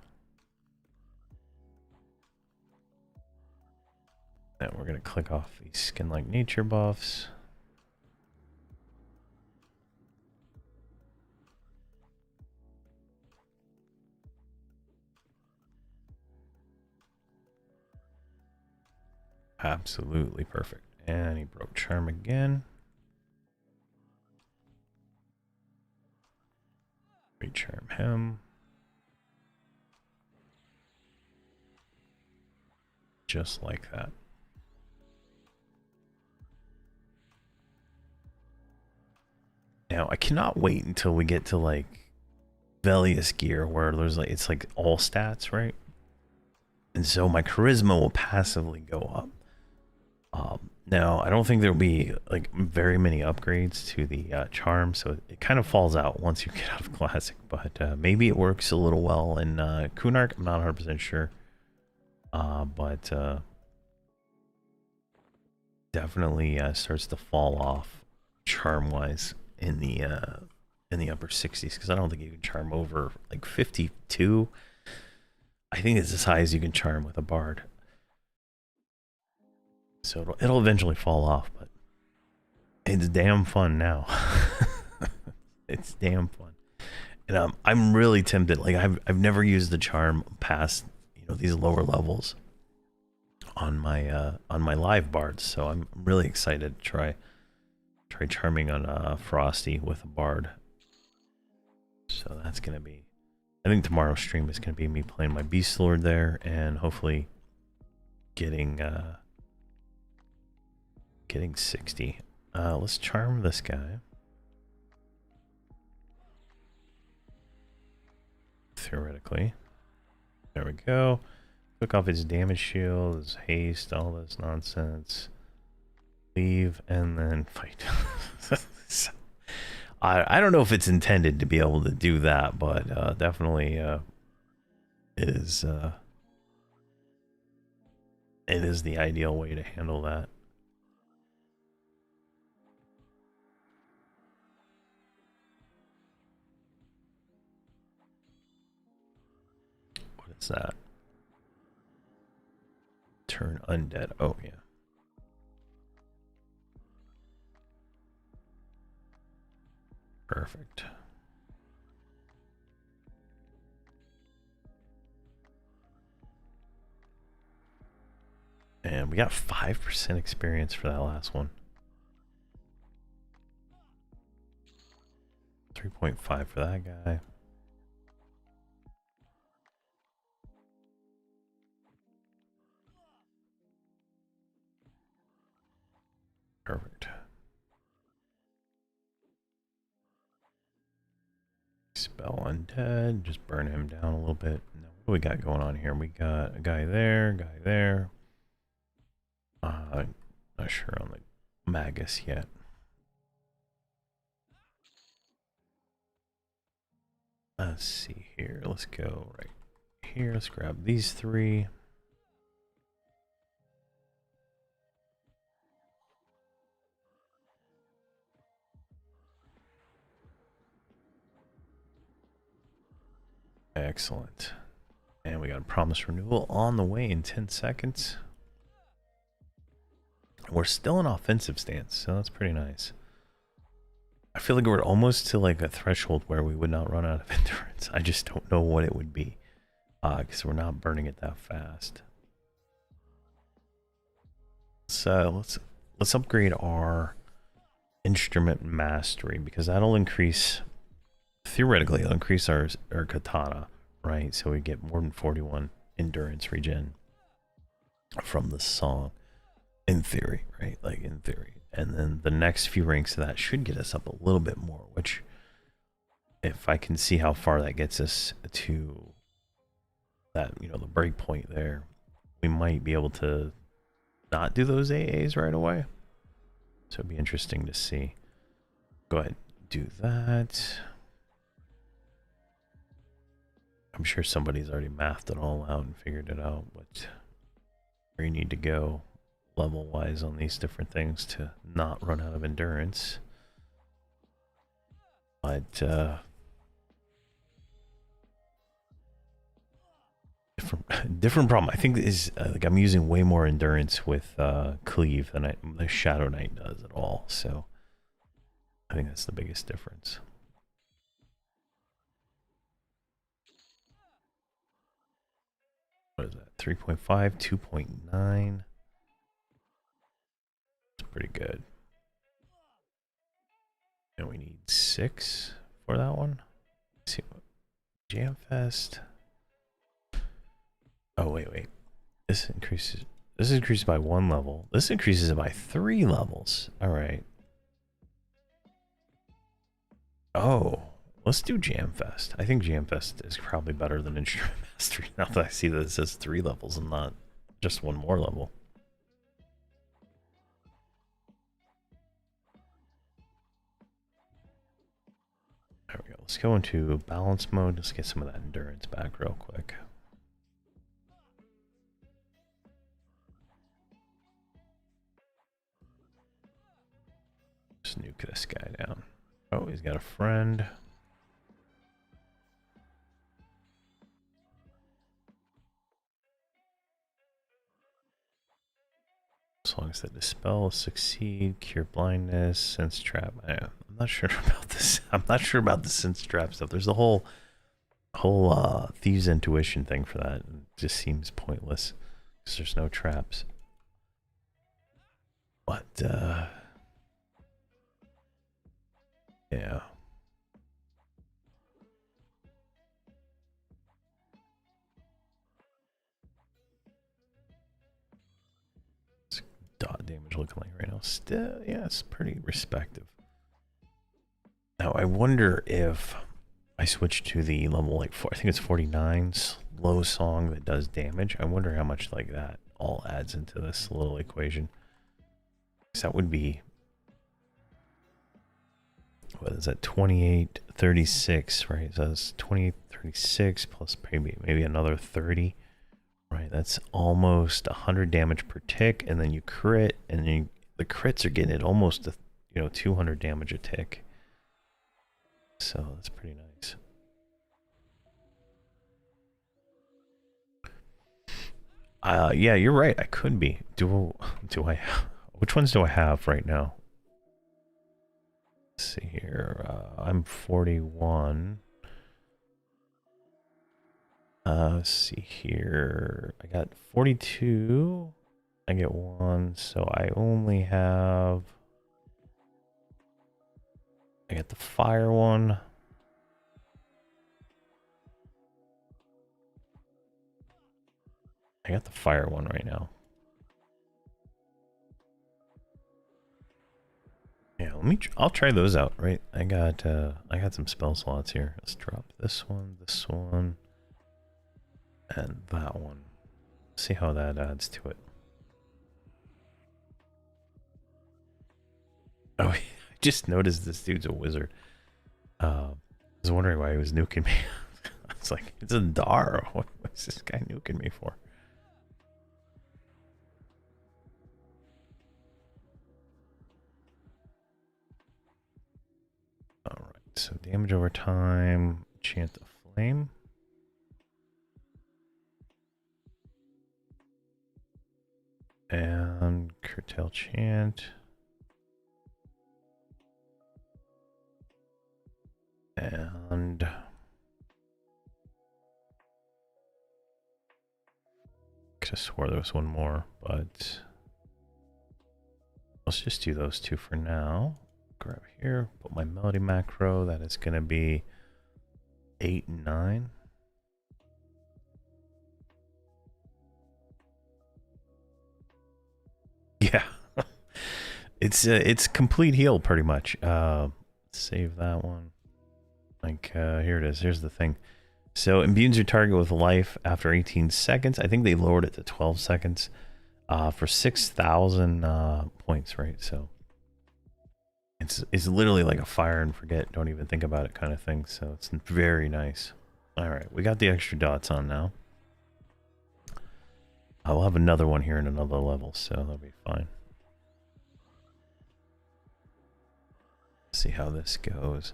Then we're gonna click off these skin like nature buffs. Absolutely perfect. And he broke charm again. Recharm him. Just like that. Now I cannot wait until we get to like Velius gear where there's like it's like all stats, right? And so my charisma will passively go up. Now I don't think there'll be like very many upgrades to the charm, so it kind of falls out once you get out of classic. But maybe it works a little well in Kunark. I'm not 100% sure, but definitely starts to fall off charm wise in the upper 60s because I don't think you can charm over like 52. I think it's as high as you can charm with a bard. So it'll eventually fall off, but it's damn fun now. It's damn fun, and I'm really tempted. Like I've never used the charm past these lower levels on my live bards, so I'm really excited to try charming on Frosty with a bard. So that's gonna be. I think tomorrow's stream is gonna be me playing my Beast Lord there, and hopefully getting 60. Let's charm this guy. Theoretically. There we go. Took off his damage shield, his haste, all this nonsense. Leave and then fight. I don't know if it's intended to be able to do that, but definitely it is the ideal way to handle that. What is that? Turn undead. Oh yeah. Perfect. And we got 5% experience for that last one. 3.5 for that guy. Perfect. Spell undead. Just burn him down a little bit. Now, what do we got going on here? We got a guy there, guy there. Not sure on the Magus yet. Let's see here. Let's go right here. Let's grab these three. Excellent. And we got a promise renewal on the way in 10 seconds. We're still in offensive stance, so that's pretty nice. I feel like we're almost to like a threshold where we would not run out of endurance. I just don't know what it would be, because we're not burning it that fast. So let's upgrade our instrument mastery, because that'll increase, theoretically, it'll increase our katana, right? So we get more than 41 endurance regen from the song, in theory, right? Like in theory. And then the next few ranks of that should get us up a little bit more, which, if I can see how far that gets us to that, you know, the break point there, we might be able to not do those AAs right away. So it'd be interesting to see. Go ahead, do that. I'm sure somebody's already mathed it all out and figured it out, but where you need to go level wise on these different things to not run out of endurance. But different problem. I think is like I'm using way more endurance with cleave than the Shadow Knight does at all. So I think that's the biggest difference. What is that? 3.5, 2.9. It's pretty good. And we need 6 for that one. Let's see. Jamfest. Oh, wait. This increases by 1 level. This increases it by 3 levels. All right. Oh, let's do Jamfest. I think Jamfest is probably better than Instrument Mastery now that I see that it says 3 levels and not just 1 more level. There we go. Let's go into balance mode. Let's get some of that endurance back real quick. Just nuke this guy down. Oh, he's got a friend. As long as the dispel, succeed, cure blindness, sense trap. I'm not sure about this. I'm not sure about the sense trap stuff. There's a whole thieves intuition thing for that. It just seems pointless because there's no traps. But yeah. Dot damage looking like right now? Still, yeah, it's pretty respective. Now I wonder if I switch to the level like I think it's 49 slow song that does damage. I wonder how much like that all adds into this little equation. Because that would be what is that, 2836, right? So that's 2836 plus maybe another 30, right? That's almost 100 damage per tick, and then you crit, and then the crits are getting it almost to, 200 damage a tick. So that's pretty nice. Yeah, you're right. I could be. Do I? Which ones do I have right now? Let's see here. I'm 41. Let's see here. I got 42. I get 1, so I only have. I got the fire one. I got the fire one right now. Yeah, I'll try those out, right? I got some spell slots here. Let's drop this one, and that one. See how that adds to it. Oh, I just noticed this dude's a wizard. I was wondering why he was nuking me. I was like, it's a Dar. What's this guy nuking me for? Alright, so damage over time, chant of flame. And curtail chant. And could have swore there was one more, but let's just do those two for now. Grab here, put my melody macro. That is going to be 8 and 9. Yeah, it's complete heal pretty much. Save that one. Like here it is. Here's the thing. So imbues your target with life after 18 seconds. I think they lowered it to 12 seconds for 6,000 points, right? So it's literally like a fire and forget, don't even think about it kind of thing. So it's very nice. All right, we got the extra dots on now. I'll have another one here in another level, so that'll be fine. Let's see how this goes.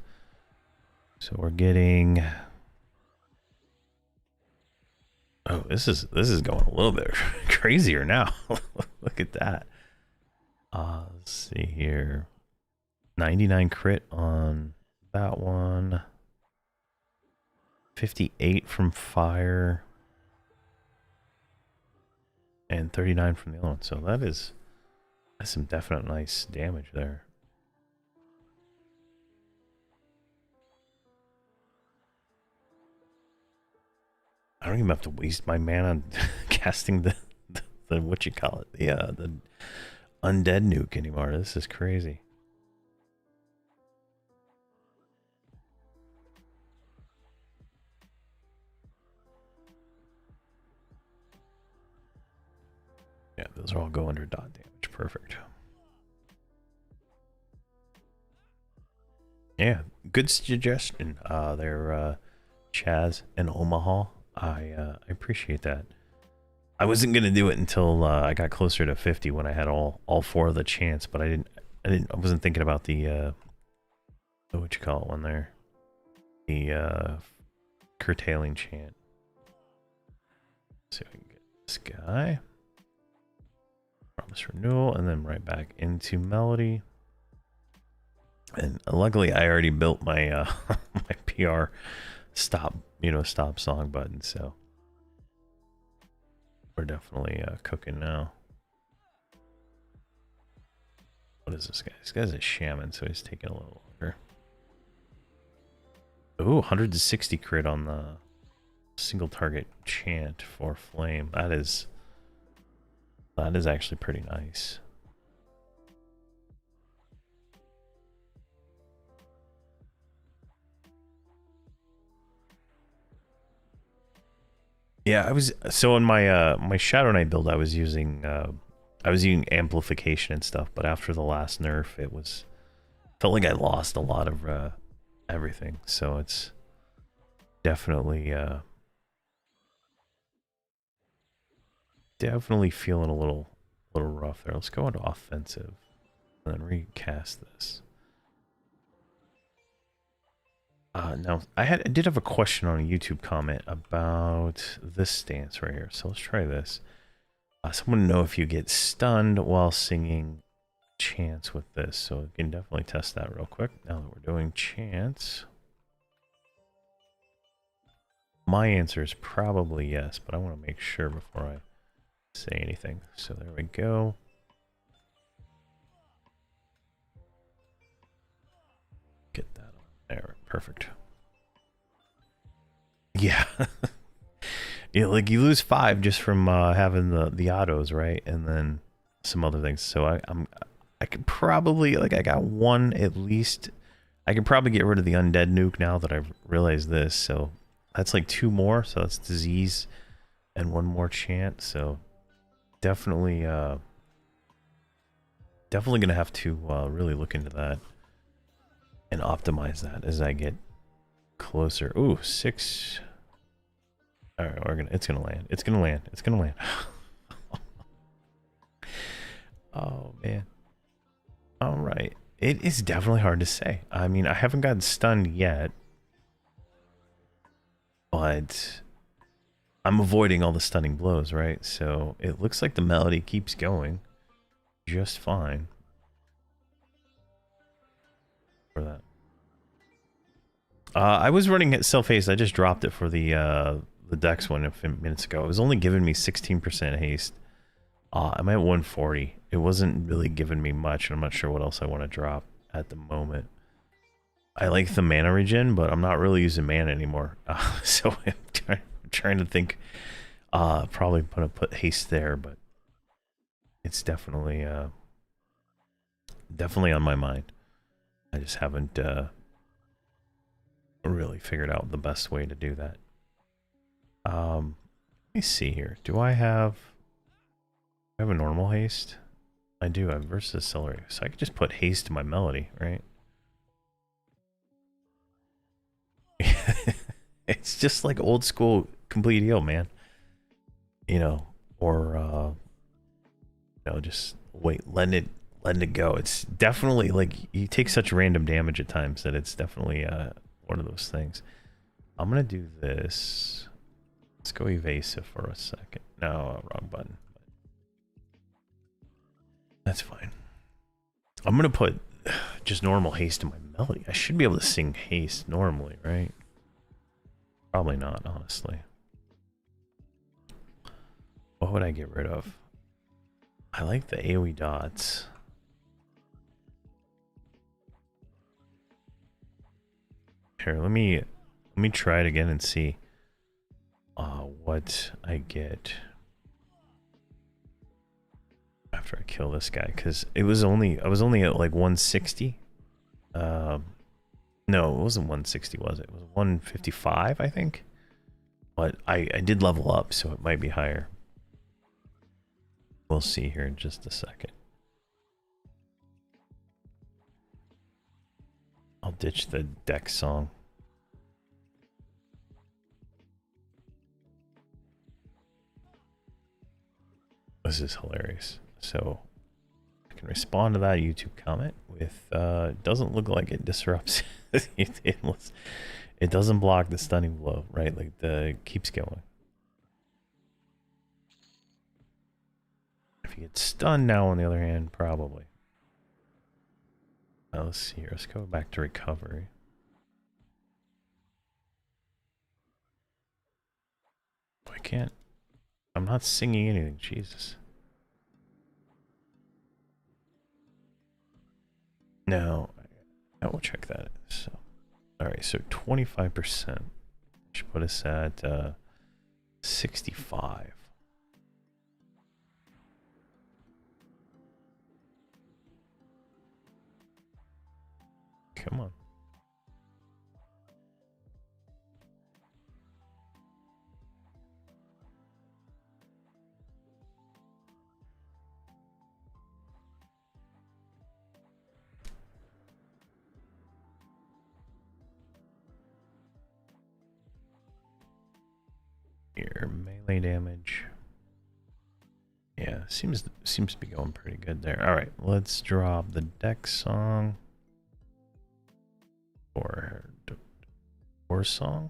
So we're getting. Oh, this is going a little bit crazier now. Look at that. Let's see here. 99 crit on that one. 58 from fire. And 39 from the other one. So that's some definite nice damage there. I don't even have to waste my mana on casting the what you call it, the undead nuke anymore. This is crazy. Yeah, those are all go under dot damage. Perfect. Yeah, good suggestion. They're Chaz and Omaha. I appreciate that. I wasn't gonna do it until I got closer to 50 when I had all 4 of the chants, but I wasn't thinking about the what you call it one there, the curtailing chant. Let's see if I can get this guy. Promise renewal, and then right back into melody. And luckily, I already built my my PR stop song button, so we're definitely cooking now. What is this guy? This guy's a shaman, so he's taking a little longer. Ooh, 160 crit on the single target chant for flame. That is actually pretty nice. Yeah, I was so in my my Shadow Knight build, I was using amplification and stuff, but after the last nerf, it was felt like I lost a lot of everything, so it's definitely definitely feeling a little rough there. Let's go into offensive and then recast this. Now I did have a question on a YouTube comment about this stance right here, so let's try this. Someone know if you get stunned while singing chants with this, so we can definitely test that real quick now that we're doing chants. My answer is probably yes, but I want to make sure before I say anything. So there we go. Get that on there. Perfect. Yeah. Yeah, like you lose 5 just from having the autos, right? And then some other things. So I could probably, like, I got 1 at least. I could probably get rid of the undead nuke now that I've realized this. So that's like 2 more. So that's disease and 1 more chant. So definitely definitely gonna have to really look into that and optimize that as I get closer. Ooh, 6. All right, it's gonna land. It's gonna land. It's gonna land. Oh man. All right. It is definitely hard to say. I mean, I haven't gotten stunned yet, but I'm avoiding all the stunning blows, right? So it looks like the melody keeps going just fine for that. I was running it self-haste. I just dropped it for the Dex one a few minutes ago. It was only giving me 16% haste. I'm at 140. It wasn't really giving me much, and I'm not sure what else I want to drop at the moment. I like the mana regen, but I'm not really using mana anymore. So I'm trying to think. Probably gonna put haste there, but it's definitely definitely on my mind. I just haven't really figured out the best way to do that. Let me see here. Do I have a normal haste? I do. I have versus accelerate, so I could just put haste to my melody, right? It's just like old school complete heal, man. You know, or you know, just letting it go. It's definitely like you take such random damage at times that it's definitely one of those things. I'm gonna do this. Let's go evasive for a second. No, wrong button. That's fine. I'm gonna put just normal haste in my melody. I should be able to sing haste normally, right? Probably not, honestly. What would I get rid of? I like the AoE dots. Here, let me try it again and see what I get after I kill this guy, because I was only at like 160. No, it wasn't 160, was it? It was 155, I think. But I did level up, so it might be higher. We'll see here in just a second. I'll ditch the Dex song. This is hilarious. So I can respond to that YouTube comment with doesn't look like it disrupts it doesn't block the stunning blow, right? Like the keeps going. If you get stunned now, on the other hand, probably. Now let's see here. Let's go back to recovery. I can't. I'm not singing anything. Jesus. No, I will check that. So, all right. So 25% should put us at 65. Come on. Here, melee damage. Yeah, seems to be going pretty good there. All right, let's drop the Dex song or song.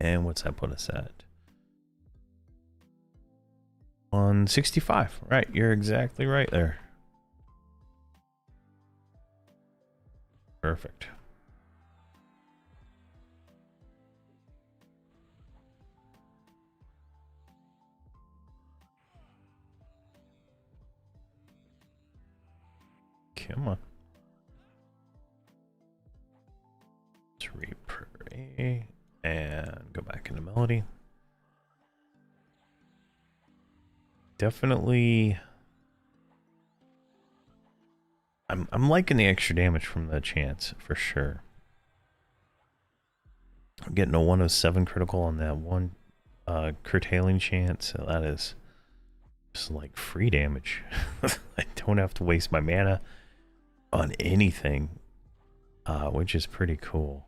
And what's that put us at? 165. Right, you're exactly right there. Perfect. Come on. Let's repray and go back into melody. Definitely. I'm liking the extra damage from the chance for sure. I'm getting a 107 critical on that one curtailing chance. So that is just like free damage. I don't have to waste my mana on anything, which is pretty cool.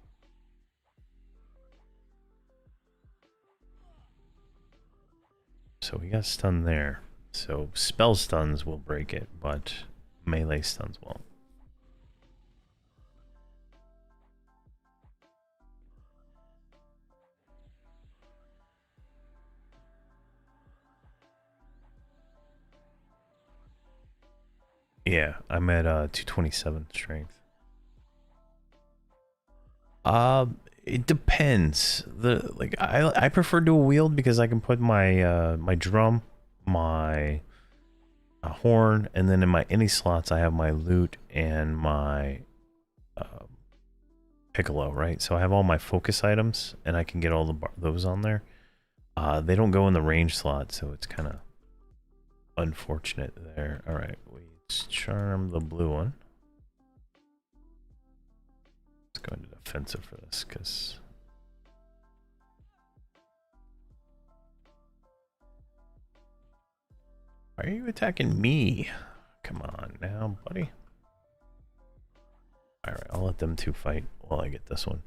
So we got stun there. So spell stuns will break it, but melee stuns won't. Yeah, I'm at 227 strength. It depends. I prefer dual wield because I can put my my drum, my horn, and then in my any slots I have my lute and my piccolo, right? So I have all my focus items and I can get all those on there. They don't go in the range slot, so it's kind of unfortunate there. All right, let's charm the blue one. Let's go into defensive for this, because why are you attacking me? Come on now, buddy. Alright, I'll let them two fight while I get this one.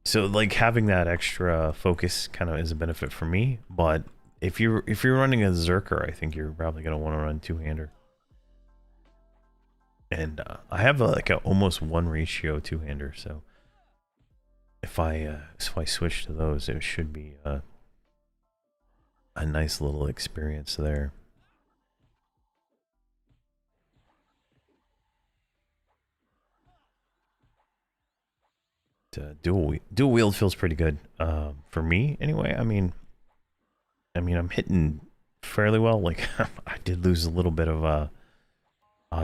So like having that extra focus kind of is a benefit for me, but if you're running a Zerker, I think you're probably gonna want to run two-hander. And I have like a almost 1 ratio two-hander, so if I switch to those, it should be a nice little experience there. Dual wield feels pretty good for me anyway. I mean I'm hitting fairly well. Like I did lose a little bit of a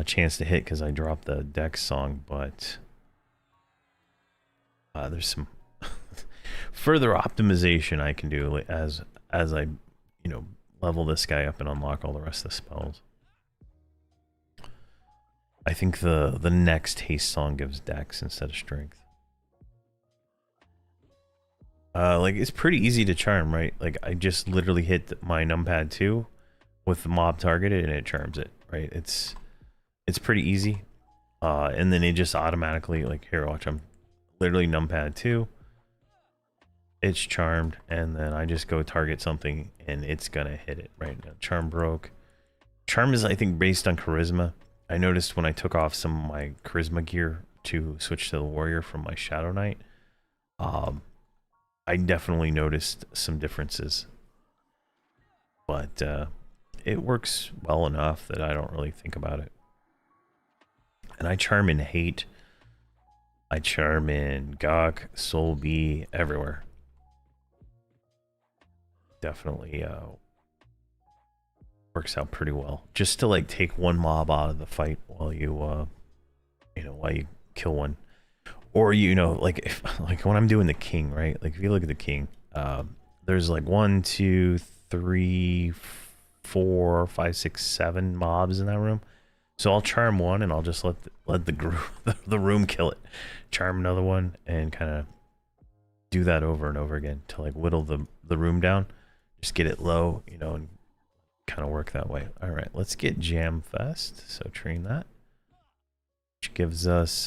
chance to hit because I dropped the Dex song, but there's some further optimization I can do as I level this guy up and unlock all the rest of the spells. I think the next haste song gives Dex instead of strength. Like it's pretty easy to charm, right? Like I just literally hit my numpad 2 with the mob targeted and it charms it, right? It's pretty easy. And then it just automatically, like, here, watch, I'm literally numpad 2. It's charmed, and then I just go target something and it's gonna hit it, right? Now, charm broke. Charm is, I think, based on charisma. I noticed when I took off some of my charisma gear to switch to the warrior from my Shadow Knight, I definitely noticed some differences, but it works well enough that I don't really think about it. And I charm in hate. I charm in Gawk, Soul Bee, everywhere. Definitely works out pretty well. Just to like take one mob out of the fight while you while you kill one. Or like like when I'm doing the king, right? Like if you look at the king, there's like 1, 2, 3, 4, 5, 6, 7 mobs in that room. So I'll charm one and I'll just let the room kill it. Charm another one and kind of do that over and over again to like whittle the room down. Just get it low, and kind of work that way. All right, let's get Jam Fest. So train that, which gives us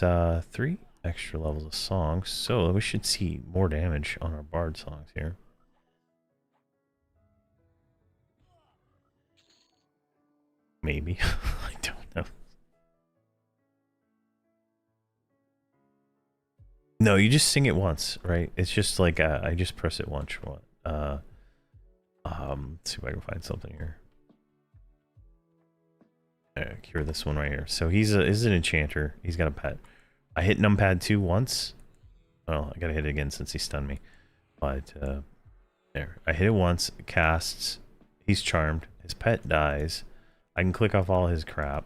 3. extra levels of songs, so we should see more damage on our bard songs here. Maybe. I don't know. No, you just sing it once, right? It's just like I just press it once. Let's see if I can find something here. Cure this one right here. So he's an enchanter. He's got a pet. I hit numpad 2 once. Oh, I gotta hit it again since he stunned me. But there, I hit it once. It casts. He's charmed. His pet dies. I can click off all his crap.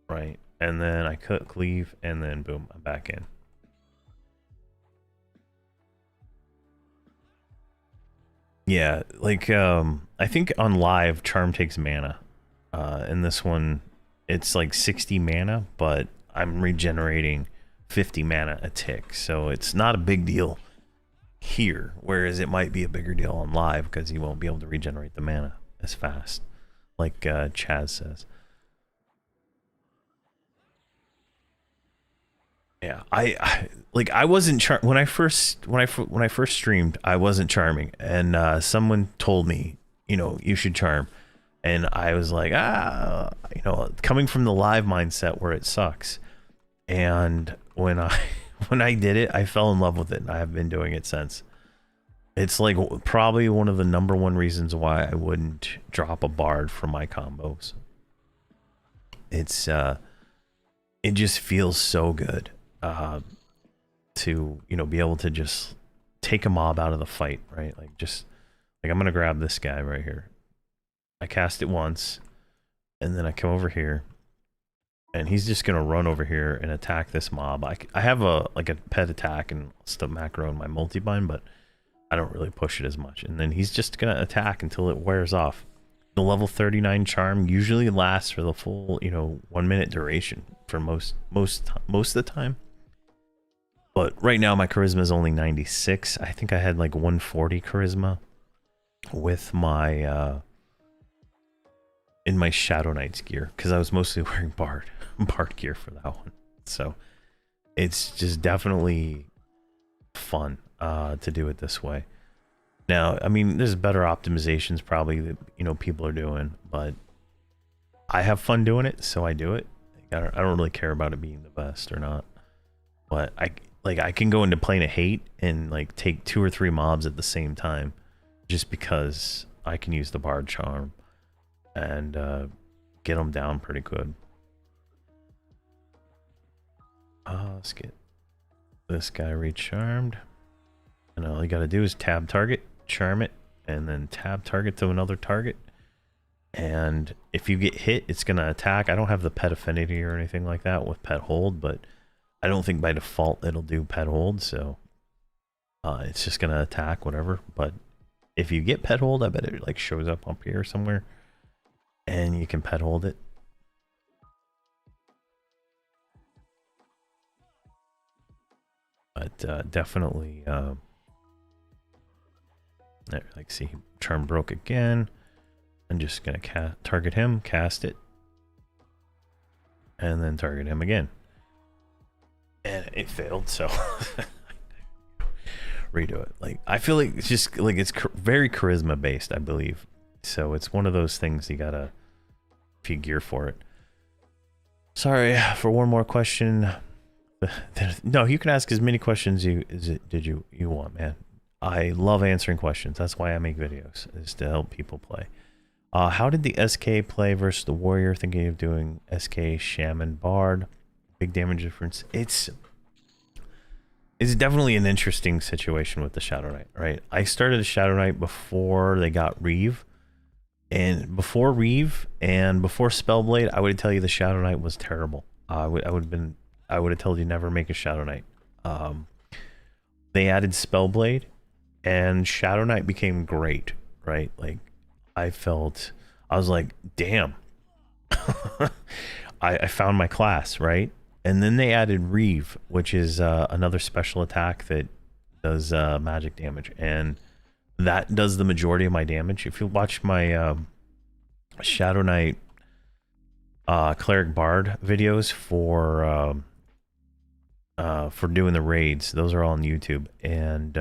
Right, and then I cut cleave, and then boom, I'm back in. Yeah, like I think on live charm takes mana. In this one it's like 60 mana, but I'm regenerating 50 mana a tick, so it's not a big deal here, whereas it might be a bigger deal on live because you won't be able to regenerate the mana as fast, like Chaz says. Yeah, I wasn't when I first streamed. I wasn't charming, and someone told me, you should charm, and I was like, coming from the live mindset where it sucks, and when I when I did it, I fell in love with it, and I have been doing it since. It's like probably one of the #1 reasons why I wouldn't drop a bard for my combos. It's it just feels so good. To be able to just take a mob out of the fight, right? Like I'm gonna grab this guy right here. I cast it once, and then I come over here, and he's just gonna run over here and attack this mob. I have a pet attack and stuff macro in my multi-bind, but I don't really push it as much. And then he's just gonna attack until it wears off. The level 39 charm usually lasts for the full 1 minute duration for most of the time. But right now my charisma is only 96. I think I had like 140 charisma with my in my Shadow Knights gear, because I was mostly wearing bard gear for that one. So it's just definitely fun to do it this way. Now, I mean, there's better optimizations probably that people are doing, but I have fun doing it, so I do it. I don't really care about it being the best or not, but I can go into Plane of Hate and like take 2 or 3 mobs at the same time, just because I can use the Bard Charm and get them down pretty good. Let's get this guy recharmed, and all you gotta do is tab target, charm it, and then tab target to another target. And if you get hit, it's gonna attack. I don't have the pet affinity or anything like that with pet hold, but I don't think by default it'll do pet hold, so it's just gonna attack whatever. But if you get pet hold, I bet it like shows up here somewhere, and you can pet hold it. But definitely, like, see, charm broke again. I'm just gonna target him, cast it, and then target him again. And it failed, so redo it. Like, I feel like it's just like it's very charisma based, I believe. So it's one of those things you gotta gear for it. Sorry for one more question. No, you can ask as many questions you want, man. I love answering questions. That's why I make videos, is to help people play. How did the SK play versus the warrior? Thinking of doing SK shaman bard. Big damage difference. It's definitely an interesting situation with the Shadow Knight, right? I started the Shadow Knight before they got Reeve, and before Reeve and before Spellblade, I would tell you the Shadow Knight was terrible. I would have told you never make a Shadow Knight. They added Spellblade, and Shadow Knight became great, right? Like, I was like, damn. I found my class, right? And then they added Reeve, which is another special attack that does magic damage, and that does the majority of my damage. If you watch my Shadow Knight cleric bard videos for doing the raids. Those are all on YouTube, and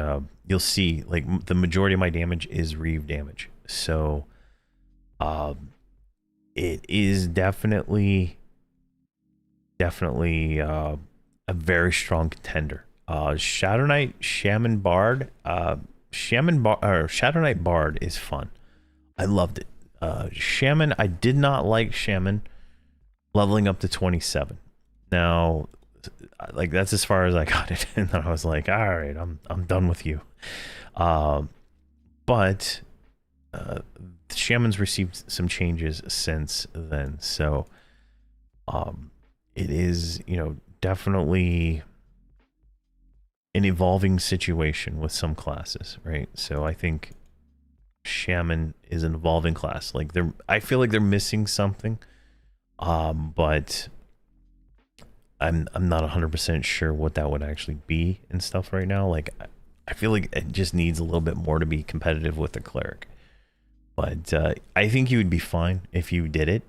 you'll see like the majority of my damage is reeve damage. So it is definitely a very strong contender. Shadow Knight Shaman Bard, Shadow Knight Bard is fun. I loved it. Shaman, I did not like Shaman leveling up to 27. Now, like that's as far as I got it, and then I was like, all right, I'm done with you. But Shaman's received some changes since then, so it is, you know, definitely an evolving situation with some classes, right? So I think Shaman is an evolving class. Like I feel like they're missing something, but I'm not 100% sure what that would actually be and stuff right now. Like I feel like it just needs a little bit more to be competitive with the cleric. But I think you would be fine if you did it.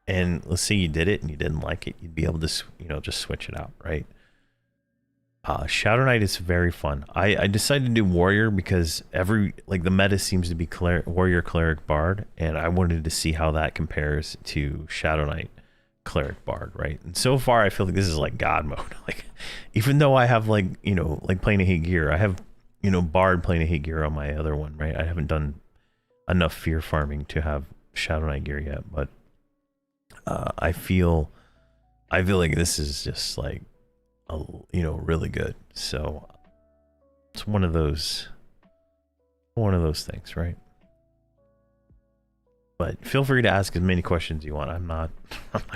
And let's say you did it and you didn't like it, you'd be able to, you know, just switch it out, right? Shadow Knight is very fun. I decided to do Warrior because the meta seems to be Warrior, Cleric, Bard, and I wanted to see how that compares to Shadow Knight, Cleric, Bard, right? And so far, I feel like this is like God mode. Like, even though I have like, you know, like Plane of Hate gear, I have, you know, Bard Plane of Hate gear on my other one, right? I haven't done enough fear farming to have Shadow Knight gear yet, but I feel like this is just like, you know, really good. So it's one of those things, right? But feel free to ask as many questions you want. I'm not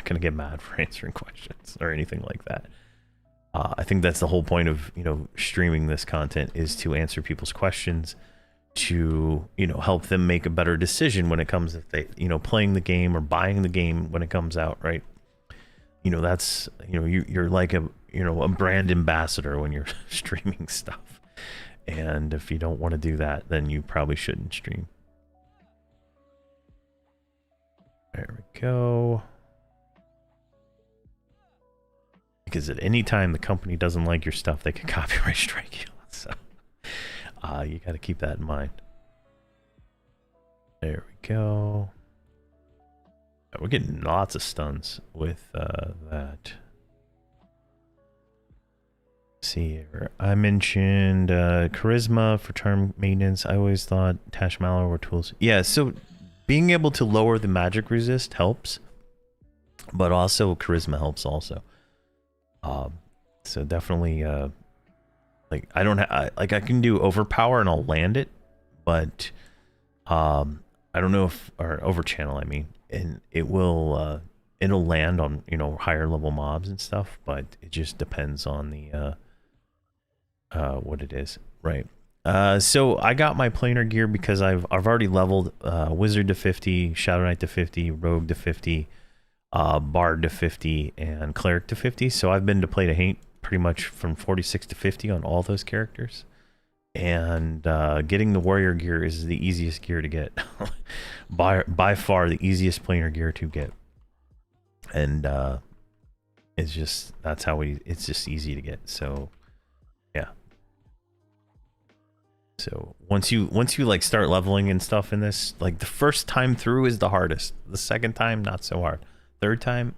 gonna get mad for answering questions or anything like that. I think that's the whole point of, you know, streaming this content, is to answer people's questions, to, you know, help them make a better decision when it comes to, they, you know, playing the game or buying the game when it comes out, right? You know, that's, you know, you're like a, you know, a brand ambassador when you're streaming stuff. And if you don't want to do that, then you probably shouldn't stream. There we go. Because at any time the company doesn't like your stuff, they can copyright strike you. So you got to keep that in mind. There we go. We're getting lots of stuns with that. Let's see here. I mentioned charisma for charm maintenance. I always thought Tash Mallow were tools. Yeah, so being able to lower the magic resist helps, but also charisma helps also. So definitely, like I don't have, like I can do overpower and I'll land it, but I don't know if, or over channel, I mean, and it will it'll land on, you know, higher level mobs and stuff, but it just depends on the what it is, right? So I got my planar gear because I've already leveled Wizard to 50, Shadow Knight to 50, Rogue to 50, Bard to 50, and Cleric to 50. So I've been to play to hate pretty much from 46 to 50 on all those characters. And getting the warrior gear is the easiest gear to get. by far the easiest planar gear to get. And it's just, that's how it's just easy to get. So yeah. So once you like start leveling and stuff in this, like the first time through is the hardest. The second time, not so hard. Third time,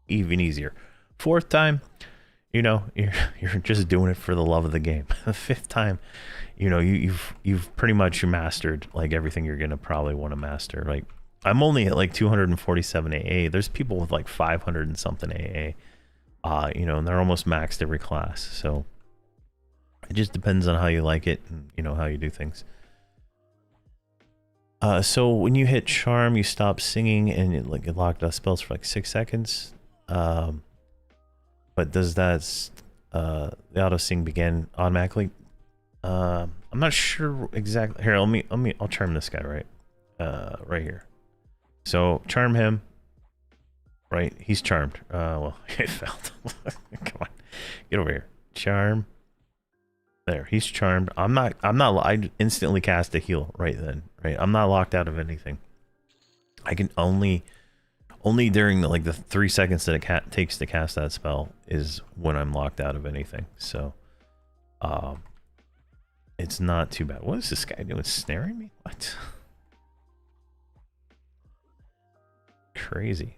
even easier. Fourth time, you know, you're just doing it for the love of the game. The fifth time, you know, you've pretty much mastered like everything you're gonna probably want to master. Like I'm only at like 247 AA. There's people with like 500 and something AA. You know, and they're almost maxed every class. So it just depends on how you like it and, you know, how you do things. So when you hit charm, you stop singing and it locked out spells for like 6 seconds. But does that the auto sing begin automatically? I'm not sure exactly. Here, I'll charm this guy right here. So charm him. Right, he's charmed. Well, it failed. Come on, get over here. Charm. There, he's charmed. I instantly cast a heal right then. Right, I'm not locked out of anything. I can only Only during like the 3 seconds that it takes to cast that spell is when I'm locked out of anything. So, it's not too bad. What is this guy doing? Snaring me? What? Crazy.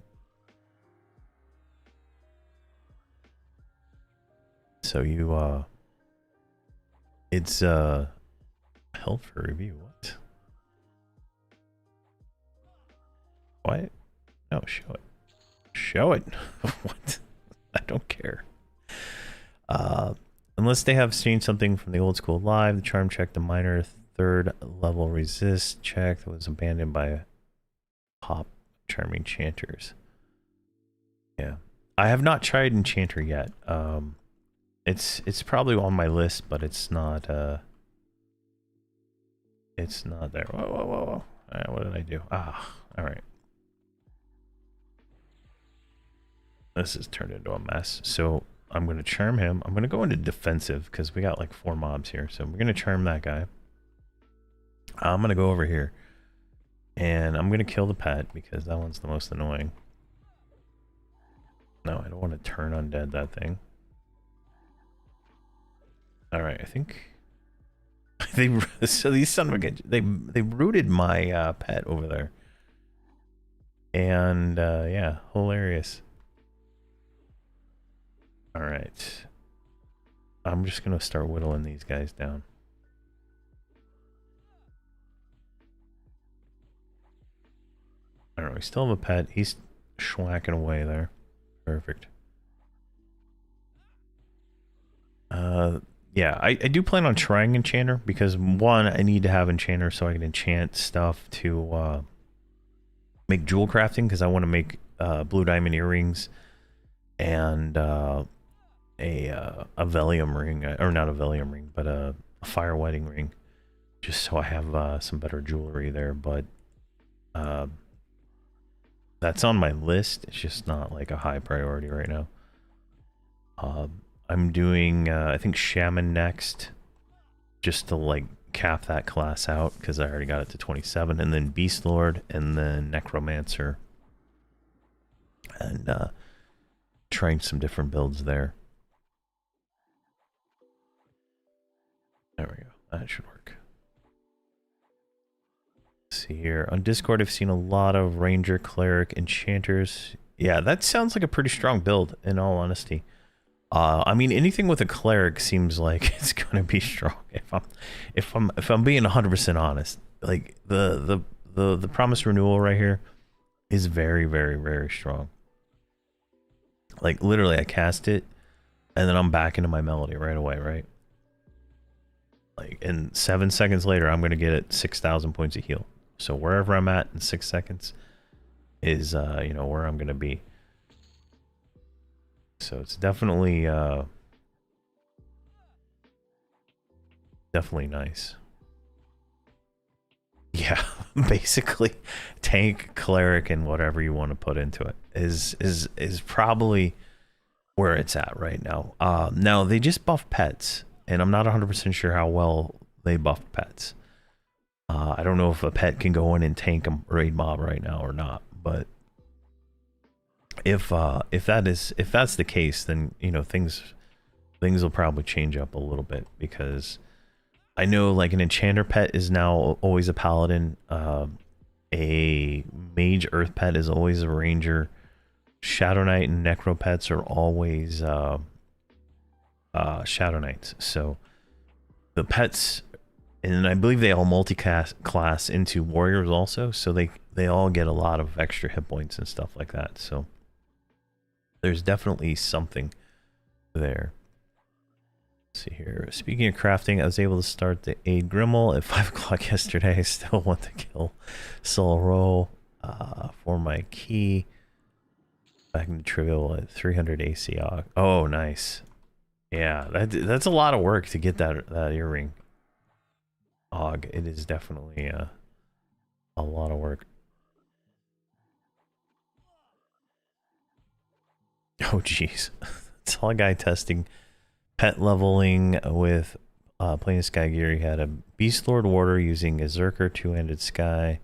So you, it's, held for review. What? What? No, show it. Show it. What? I don't care. Unless they have changed something from the old school live, the charm check, the minor third level resist check that was abandoned by pop charming enchanters. Yeah. I have not tried enchanter yet. It's probably on my list, but it's not there. Whoa, whoa, whoa, whoa. Alright, what did I do? Ah, alright. This has turned into a mess. So I'm going to charm him. I'm going to go into defensive because we got like 4 mobs here. So we're going to charm that guy. I'm going to go over here. And I'm going to kill the pet because that one's the most annoying. No, I don't want to turn undead that thing. Alright, I think... so these son of a bitch, they rooted my pet over there. And yeah, hilarious. Alright. I'm just gonna start whittling these guys down. Alright, we still have a pet. He's schwacking away there. Perfect. Yeah, I do plan on trying Enchanter because, one, I need to have Enchanter so I can enchant stuff to make jewel crafting because I want to make blue diamond earrings and a Velium ring, or not a Velium ring, but a fire wedding ring, just so I have some better jewelry there. But that's on my list. It's just not like a high priority right now. I'm doing, I think, Shaman next, just to like cap that class out because I already got it to 27, and then Beast Lord, and then Necromancer, and trying some different builds there. There we go. That should work. Let's see here. On Discord, I've seen a lot of Ranger, Cleric, Enchanters. Yeah, that sounds like a pretty strong build, in all honesty. I mean, anything with a Cleric seems like it's gonna be strong. If I'm being 100% honest, like the Promise Renewal right here is very, very, very strong. Like literally, I cast it, and then I'm back into my melody right away, right? Like, and 7 seconds later, I'm gonna get it 6,000 points of heal. So wherever I'm at in 6 seconds is, you know, where I'm gonna be. So it's definitely, definitely nice. Yeah, basically, tank, cleric, and whatever you want to put into it is probably where it's at right now. Now they just buffed pets, and I'm not 100% sure how well they buffed pets. I don't know if a pet can go in and tank a raid mob right now or not, but if that's the case, then you know things will probably change up a little bit, because I know like an enchanter pet is now always a paladin, a mage earth pet is always a ranger, shadow knight and necro pets are always shadow knights. So the pets, and I believe they all multi-class into warriors also, so they all get a lot of extra hit points and stuff like that. So there's definitely something there. Let's see here. Speaking of crafting, I was able to start the Aid Grimmel at 5 o'clock yesterday. I still want to kill Soul Roll for my key. Back in the trivial at 300 AC. Oh, nice. Yeah, that's a lot of work to get that earring. Og, it is definitely a lot of work. Oh, jeez. Saw a guy testing pet leveling with Plain Sky gear. He had a Beast Lord Warder using a Zerker, two-handed Sky,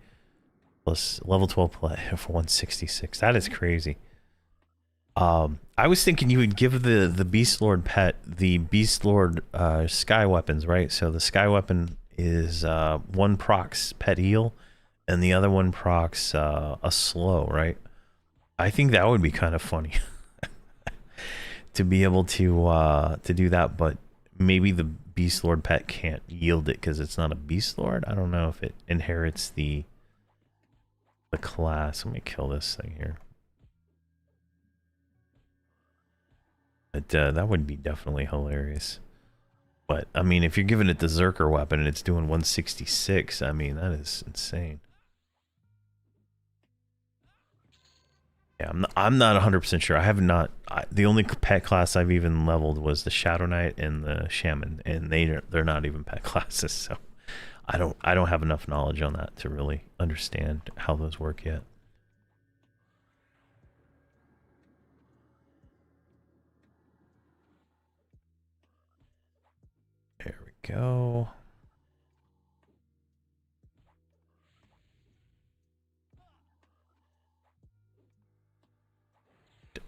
plus level 12 play for 166. That is crazy. I was thinking you would give the Beast Lord pet the Beast Lord sky weapons, right? So the sky weapon is one procs pet heal, and the other one procs a slow, right? I think that would be kind of funny to be able to do that, but maybe the Beast Lord pet can't yield it because it's not a Beast Lord. I don't know if it inherits the class. Let me kill this thing here. But that would be definitely hilarious. But I mean, if you're giving it the Zerker weapon and it's doing 166, I mean that is insane. Yeah, I'm not 100% sure. I have not. The only pet class I've even leveled was the Shadow Knight and the Shaman, and they're not even pet classes. So I don't have enough knowledge on that to really understand how those work yet. There we go.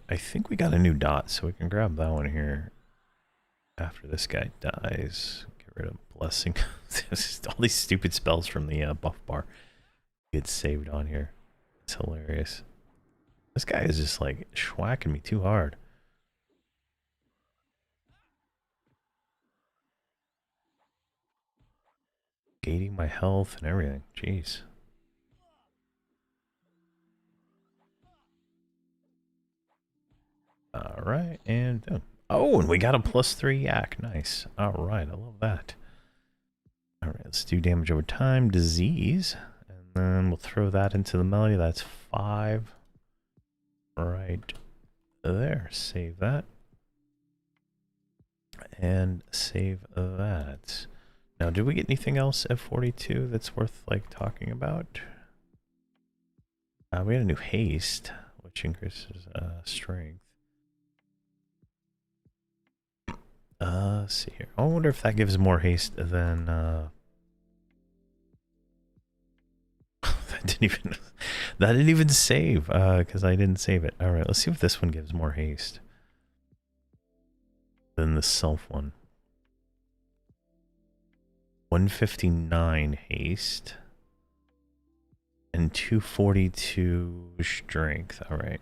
I think we got a new dot, so we can grab that one here after this guy dies. Get rid of Blessing. All these stupid spells from the buff bar get saved on here. It's hilarious. This guy is just like schwacking me too hard. Gating my health and everything. Jeez. Alright, and done. Oh, and we got a +3 yak. Nice. Alright, I love that. Alright, let's do damage over time. Disease. And then we'll throw that into the melee. That's 5. Right there. Save that. And save that. Now, did we get anything else at 42 that's worth like talking about? We had a new haste, which increases strength. Let's see here. I wonder if that gives more haste than that didn't even save because I didn't save it. All right, let's see if this one gives more haste than the self one. 159 haste and 242 strength. All right.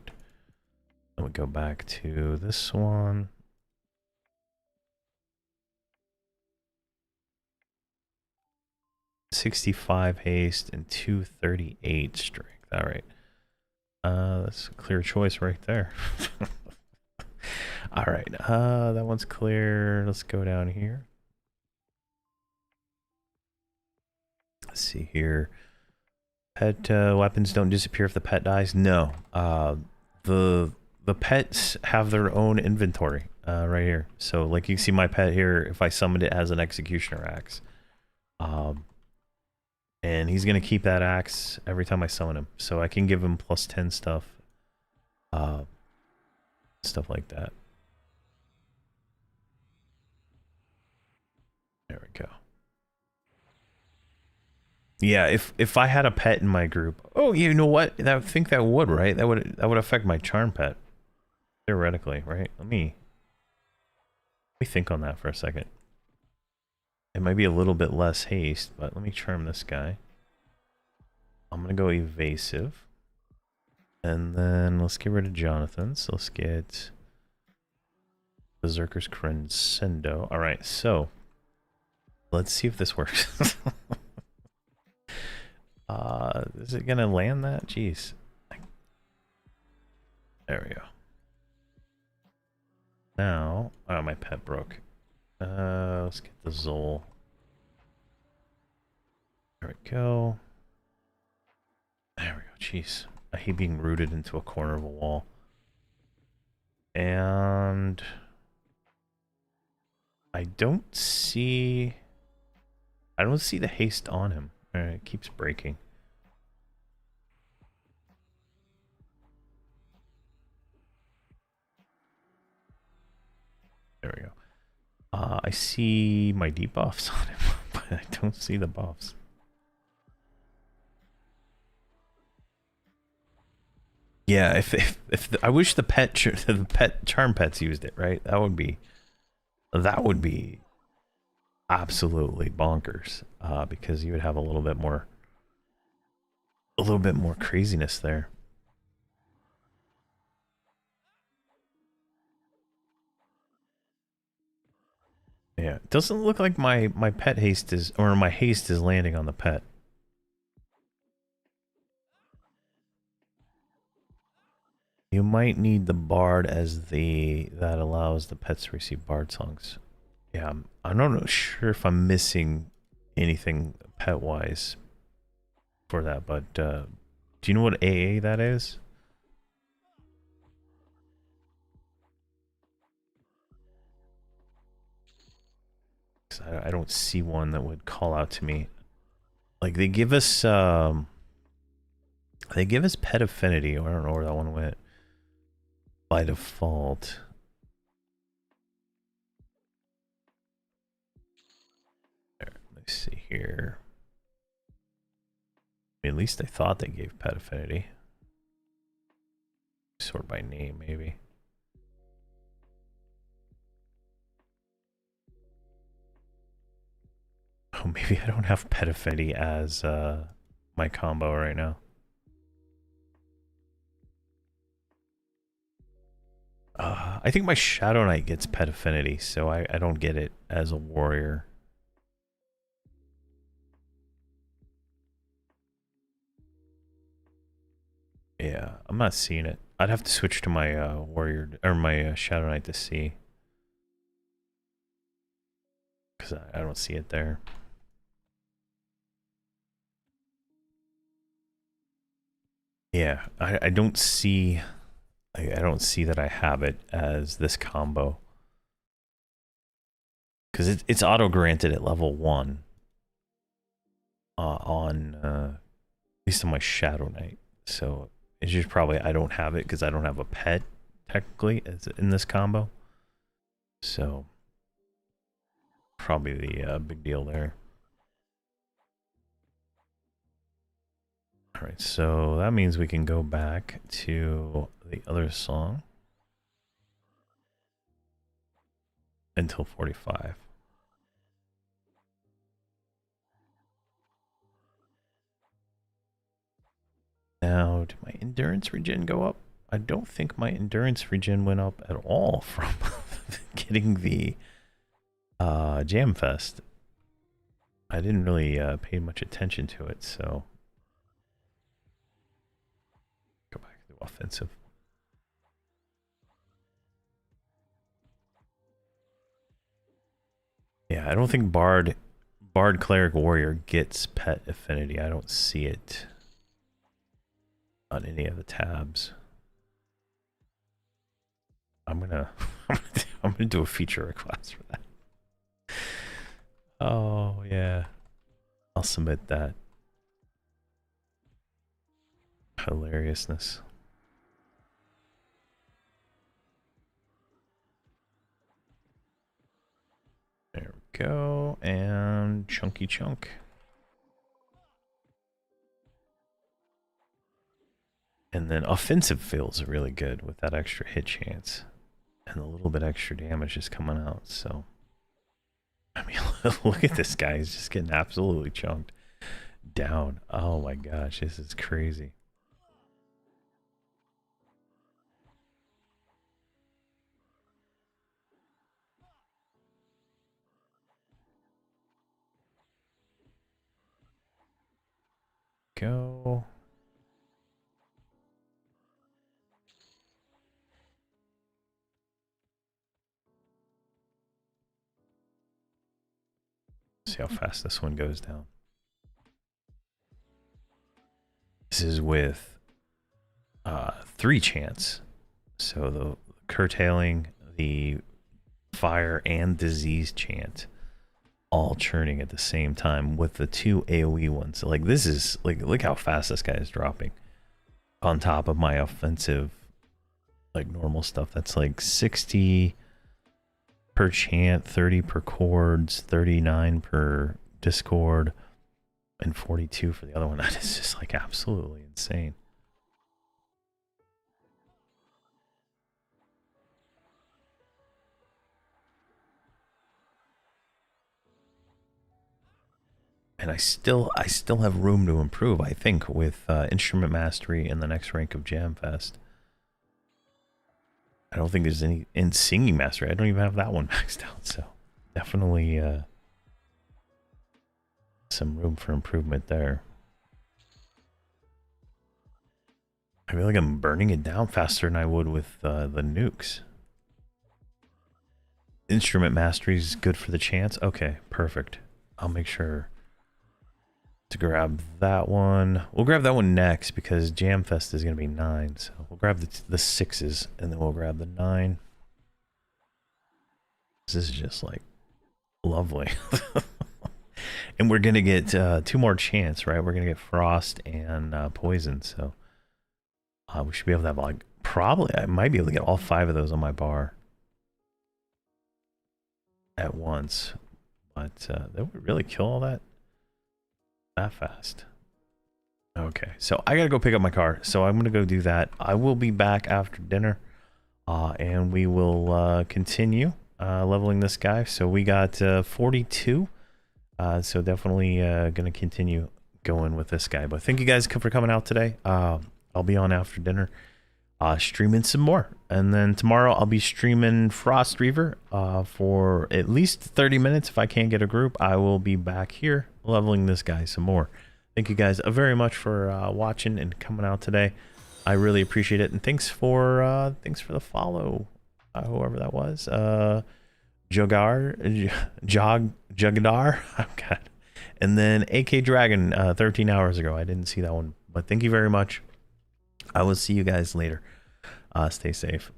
Then we go back to this one. $65 haste and 238 strength. All right. That's a clear choice right there. All right. That one's clear. Let's go down here. Let's see here. Pet weapons don't disappear if the pet dies. No. The pets have their own inventory right here. So like you can see my pet here, if I summoned it, has an executioner axe. And he's gonna keep that axe every time I summon him. So I can give him +10 stuff. Stuff like that. There we go. Yeah, if I had a pet in my group, oh, you know what? I think that would, right? That would affect my charm pet, theoretically, right? Let me think on that for a second. It might be a little bit less haste, but let me charm this guy. I'm gonna go evasive, and then let's get rid of Jonathan. So let's get Berserker's Crescendo. All right, so let's see if this works. Is it gonna land that? Jeez. There we go. Now, oh, my pet broke. Let's get the Zol. There we go. There we go. Jeez. I hate being rooted into a corner of a wall. And I don't see the haste on him. It keeps breaking. There we go. I see my debuffs on him, but I don't see the buffs. Yeah, I wish the the pet charm pets used it, right? That would be absolutely bonkers. Because you would have a little bit more craziness there. Yeah, it doesn't look like my pet haste is, or my haste is landing on the pet. You might need the bard as that allows the pets to receive bard songs. Yeah, I'm not sure if I'm missing anything pet wise for that, but do you know what AA that is? I don't see one that would call out to me. Like they give us pet affinity. I don't know where that one went by default. There, let's see here. At least I thought they gave pet affinity. Sort by name, maybe. Oh, maybe I don't have pet affinity as my combo right now. I think my Shadow Knight gets pet affinity, so I don't get it as a warrior. Yeah, I'm not seeing it. I'd have to switch to my warrior or my Shadow Knight to see, because I don't see it there. Yeah, I don't see. I don't see that I have it as this combo, because it's auto granted at level 1 on at least on my Shadow Knight. So it's just probably I don't have it because I don't have a pet technically in this combo. So probably the big deal there. All right, so that means we can go back to the other song until 45. Now, did my endurance regen go up? I don't think my endurance regen went up at all from getting the Jam Fest. I didn't really pay much attention to it, so go back to offensive. Yeah, I don't think Bard Cleric Warrior gets pet affinity. I don't see it on any of the tabs. I'm gonna I'm gonna do a feature request for that. Oh yeah, I'll submit that. Hilariousness. There we go, and chunky chunk. And then offensive feels really good with that extra hit chance. And a little bit extra damage is coming out, so. I mean, look at this guy. He's just getting absolutely chunked down. Oh my gosh, this is crazy. Go. See how fast this one goes down. This is with 3 chance. So the curtailing, the fire, and disease chant all churning at the same time with the 2 AoE ones. So like this is like look how fast this guy is dropping. On top of my offensive like normal stuff. That's like 60 per chant, 30 per chords, 39 per discord, and 42 for the other one. That is just like absolutely insane. And I still have room to improve, I think, with instrument mastery in the next rank of Jamfest. I don't think there's any in singing mastery. I don't even have that one maxed out, so definitely some room for improvement there. I feel like I'm burning it down faster than I would with the nukes. Instrument mastery is good for the chance. Okay, perfect. I'll make sure to grab that one. We'll grab that one next because Jamfest is going to be 9. So we'll grab the 6s and then we'll grab the 9. This is just like lovely. And we're going to get 2 more chance, right? We're going to get Frost and Poison. So we should be able to have like, probably, I might be able to get all 5 of those on my bar at once. But that would really kill all that fast. Okay, so I gotta go pick up my car, so I'm gonna go do that. I will be back after dinner, and we will continue leveling this guy. So we got 42, so definitely gonna continue going with this guy. But thank you guys for coming out today. I'll be on after dinner, streaming some more, and then tomorrow I'll be streaming Frost Reaver for at least 30 minutes. If I can't get a group, I will be back here leveling this guy some more. Thank you guys very much for watching and coming out today. I really appreciate it, and thanks for the follow, whoever that was. Jugadar, oh god, and then AK Dragon 13 hours ago. I didn't see that one, but thank you very much. I will see you guys later. Stay safe.